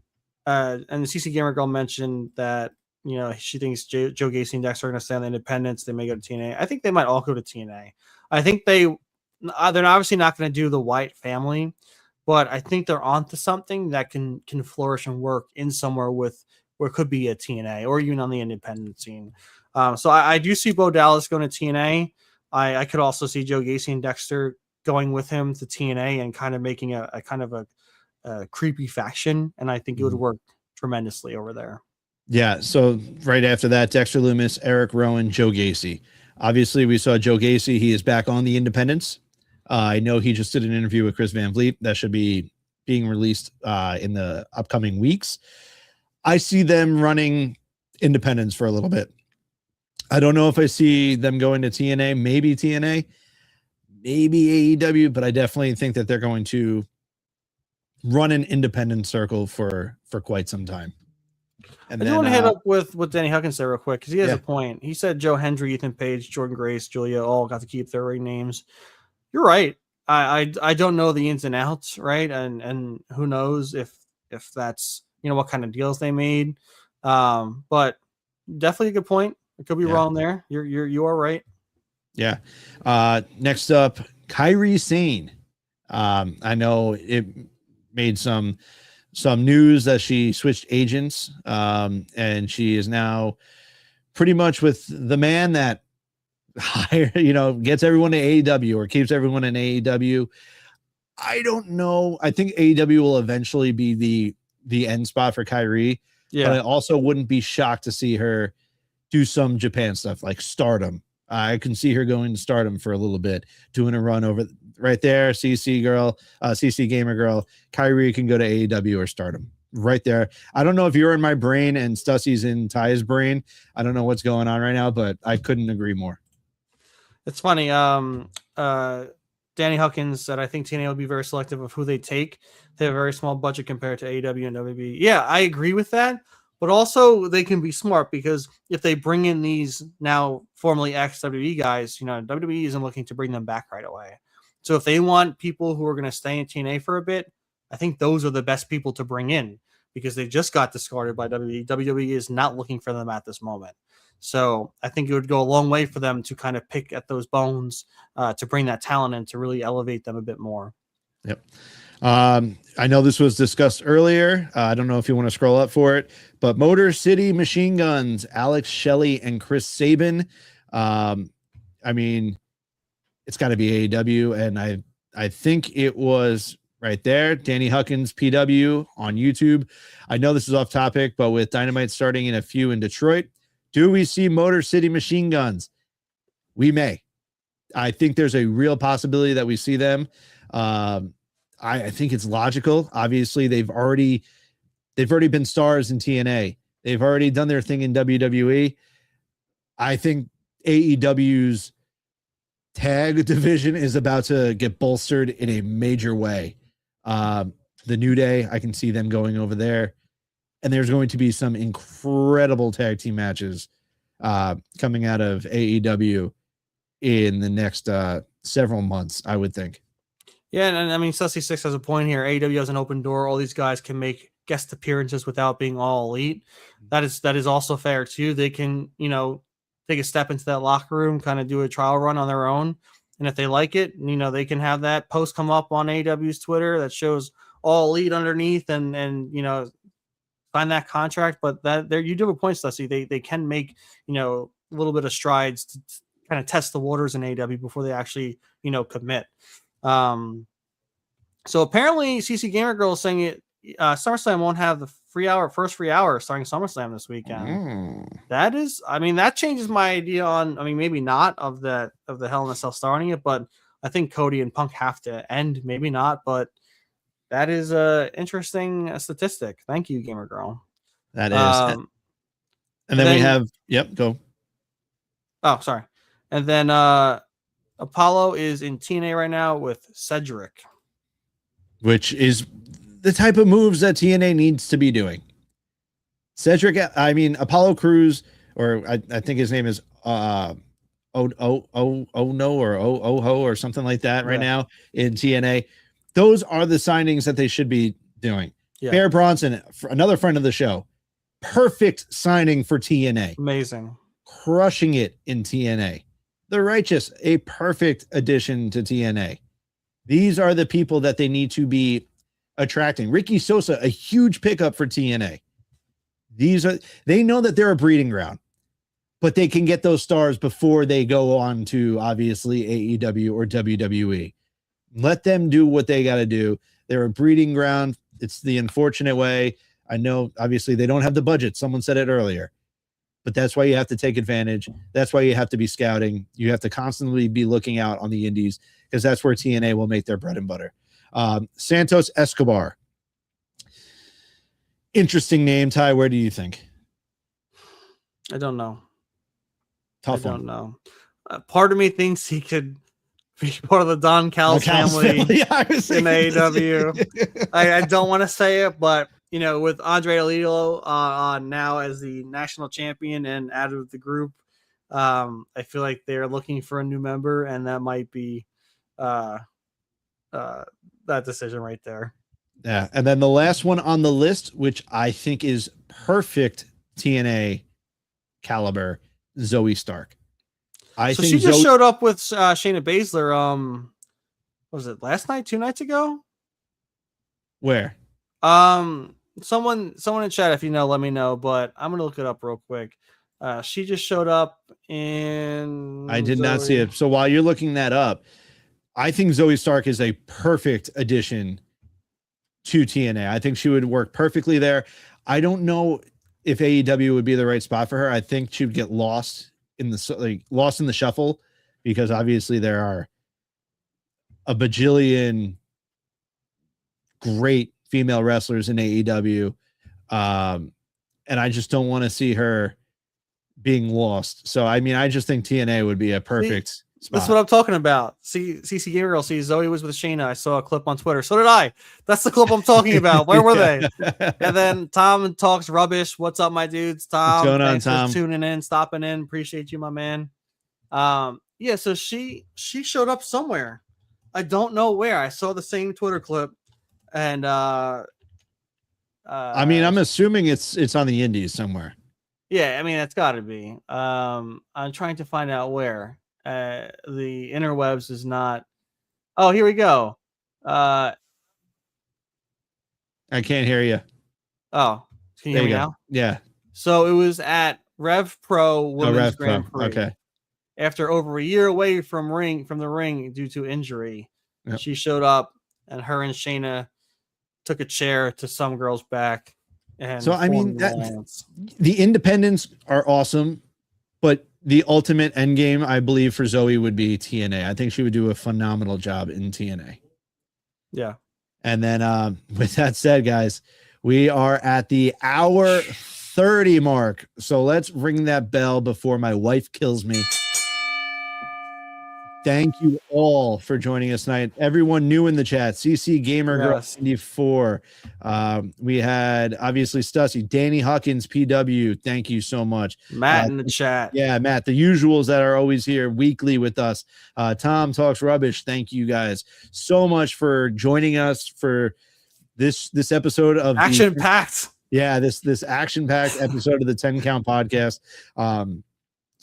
and the CC Gamer Girl mentioned that she thinks Joe Gacy and Dexter are going to stay on the independents. They may go to TNA. I think they might all go to TNA. I think they're obviously not going to do the White family, but I think they're onto something that can flourish and work in somewhere where it could be a TNA or even on the independent scene. So I do see Bo Dallas going to TNA. I could also see Joe Gacy and Dexter going with him to TNA and kind of making a kind of a creepy faction, and I think it would work tremendously over there. Yeah, so right after that, Dexter Lumis, Eric Rowan, Joe Gacy. Obviously, we saw Joe Gacy. He is back on the independents. I know he just did an interview with Chris Van Vliet. That should be being released in the upcoming weeks. I see them running independents for a little bit. I don't know if I see them going to TNA, maybe TNA, maybe AEW, but I definitely think that they're going to run an independent circle for quite some time. And I do want to hit up with Danny Huckins there real quick because he has a point. He said Joe Hendry, Ethan Page, Jordan Grace, Julia all got to keep their ring names. You're right. I don't know the ins and outs, right? And who knows if that's what kind of deals they made. But definitely a good point. I could be wrong there. You are right. Yeah. Next up, Kairi Sane. I know it made some news that she switched agents, and she is now pretty much with the man that gets everyone to AEW or keeps everyone in AEW. I don't know. I think AEW will eventually be the end spot for Kairi. Yeah. But I also wouldn't be shocked to see her do some Japan stuff like Stardom. I can see her going to Stardom for a little bit, doing a run over right there. CC Gamer Girl. Kairi can go to AEW or Stardom right there. I don't know if you're in my brain and Stussy's in Ty's brain. I don't know what's going on right now, but I couldn't agree more. It's funny. Danny Huckins said, I think TNA will be very selective of who they take. They have a very small budget compared to AEW and WWE. Yeah, I agree with that. But also they can be smart because if they bring in these now formerly ex-WWE guys, WWE isn't looking to bring them back right away. So if they want people who are going to stay in TNA for a bit, I think those are the best people to bring in because they just got discarded by WWE. WWE is not looking for them at this moment. So I think it would go a long way for them to kind of pick at those bones to bring that talent in to really elevate them a bit more. Yep. I know this was discussed earlier. I don't know if you want to scroll up for it, but Motor City Machine Guns, Alex Shelley and Chris Sabin. I mean, it's got to be AEW, and I think it was right there. Danny Huckins, PW on YouTube. I know this is off topic, but with Dynamite starting in a few in Detroit, do we see Motor City Machine Guns? We may. I think there's a real possibility that we see them. I think it's logical. Obviously, they've already been stars in TNA. They've already done their thing in WWE. I think AEW's tag division is about to get bolstered in a major way. The New Day, I can see them going over there. And there's going to be some incredible tag team matches coming out of AEW in the next several months, I would think. Yeah, and I mean, Sussy Six has a point here. AEW has an open door. All these guys can make guest appearances without being all elite. That is also fair too. They can, take a step into that locker room, kind of do a trial run on their own. And if they like it, they can have that post come up on AEW's Twitter that shows all elite underneath and sign that contract, but that there you do have a point, Stussy. They can make, a little bit of strides to kind of test the waters in AEW before they actually, commit. So apparently CC Gamer Girl is saying it SummerSlam won't have the first free hour starting SummerSlam this weekend. That is, that changes my idea on, maybe not of the Hell in a Cell starting it, but I think Cody and Punk have to end, maybe not, but that is a interesting statistic. Thank you, Gamer Girl. That is. And then we have, go. Oh, sorry. And then Apollo is in TNA right now with Cedric, which is the type of moves that TNA needs to be doing. Cedric, Apollo Cruz, or I think his name is Ono or Oho or something like that right now in TNA. Those are the signings that they should be doing. Yeah. Bear Bronson, another friend of the show, perfect signing for TNA. Amazing. Crushing it in TNA. The Righteous, a perfect addition to TNA. These are the people that they need to be attracting. Ricky Sosa, a huge pickup for TNA. They know that they're a breeding ground, but they can get those stars before they go on to obviously AEW or WWE. Let them do what they got to do. They're a breeding ground. It's the unfortunate way. I know obviously they don't have the budget. Someone said it earlier, but that's why you have to take advantage. That's why you have to be scouting. You have to constantly be looking out on the indies, because that's where TNA will make their bread and butter. Santos Escobar. Interesting name, Ty. Where do you think? I don't know. Tough one. I don't know. Part of me thinks he could be part of the Don Callis family in AEW. I don't want to say it, but with Andre Alito on now as the national champion and out of the group, I feel like they're looking for a new member, and that might be that decision right there. Yeah, and then the last one on the list, which I think is perfect TNA caliber, Zoe Stark. I think she just showed up with Shayna Baszler. What was it, last night, 2 nights ago? Where? Someone in chat, if you know, let me know. But I'm gonna look it up real quick. She just showed up in. I did not see it. So while you're looking that up, I think Zoe Stark is a perfect addition to TNA. I think she would work perfectly there. I don't know if AEW would be the right spot for her. I think she would get lost in the shuffle, because obviously there are a bajillion great female wrestlers in AEW. And I just don't want to see her being lost. So, I just think TNA would be a perfect spot. That's what I'm talking about. CC Gamer Girl, Zoe was with Shayna. I saw a clip on Twitter. So did I. That's the clip I'm talking about. Where were they? And then Tom talks rubbish. What's up, my dudes? Tom, what's going on, thanks Tom? For tuning in, stopping in. Appreciate you, my man. So she showed up somewhere. I don't know where. I saw the same Twitter clip, and I'm assuming it's on the indies somewhere. Yeah, it's got to be. I'm trying to find out where. The interwebs is not. Oh, here we go. I can't hear you. Oh, can you hear me now? Yeah. So it was at Rev Pro Women's Grand Prix. Okay. After over a year away from the ring due to injury, she showed up, and her and Shayna took a chair to some girl's back. And so the independents are awesome, but the ultimate end game, I believe, for Zoe would be TNA. I think she would do a phenomenal job in TNA. Yeah. And then with that said, guys, we are at the hour 30 mark. So let's ring that bell before my wife kills me. Thank you all for joining us tonight. Everyone new in the chat. CC Gamer Girl 94. We had obviously Stussy, Danny Huckins, PW. Thank you so much. Matt in the chat. Yeah, Matt, the usuals that are always here weekly with us. Tom Talks Rubbish. Thank you guys so much for joining us for this episode of Action Packed. Yeah, this action packed episode of the 10 Count Podcast.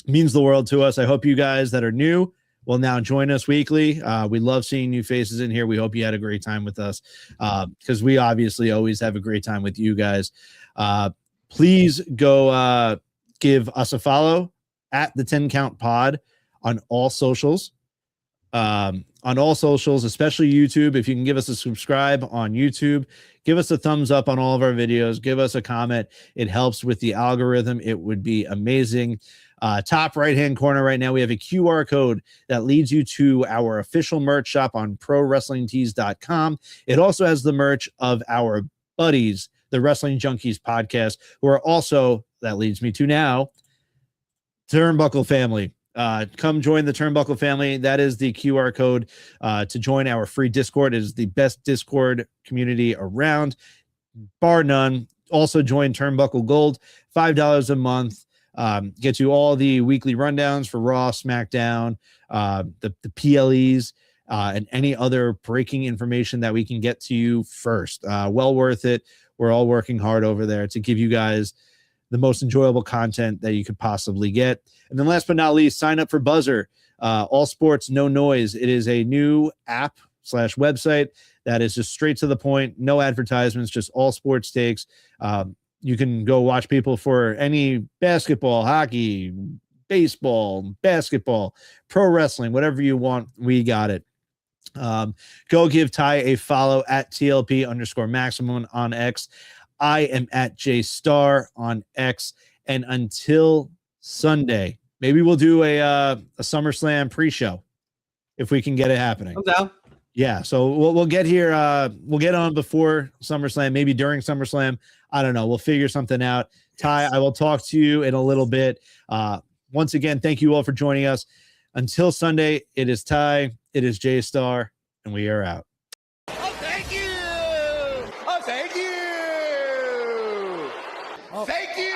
Means the world to us. I hope you guys that are new will now join us weekly. We love seeing new faces in here. We hope you had a great time with us, because we obviously always have a great time with you guys. Please go give us a follow at the 10 Count Pod on all socials. Especially YouTube. If you can give us a subscribe on YouTube, give us a thumbs up on all of our videos, give us a comment. It helps with the algorithm. It would be amazing. Top right-hand corner right now, we have a QR code that leads you to our official merch shop on ProWrestlingTees.com. It also has the merch of our buddies, the Wrestling Junkies podcast, who are also, that leads me to now, Turnbuckle family. Come join the Turnbuckle family. That is the QR code to join our free Discord. It is the best Discord community around, bar none. Also join Turnbuckle Gold, $5 a month. Get you all the weekly rundowns for Raw, SmackDown, the PLEs, and any other breaking information that we can get to you first. Well worth it. We're all working hard over there to give you guys the most enjoyable content that you could possibly get. And then last but not least, sign up for Buzzer. All sports, no noise. It is a new app/website that is just straight to the point, no advertisements, just all sports takes. You can go watch people for any basketball, hockey, baseball, basketball, pro wrestling, whatever you want. We got it. Go give Ty a follow at TLP_maximum on X. I am at JStar on X. And until Sunday, maybe we'll do a SummerSlam pre-show if we can get it happening. I'm down. Yeah, so we'll get here. We'll get on before SummerSlam, maybe during SummerSlam. I don't know. We'll figure something out. Ty, I will talk to you in a little bit. Once again, thank you all for joining us. Until Sunday, it is Ty, it is JStar, and we are out. Oh, thank you. Oh, thank you. Oh, thank you.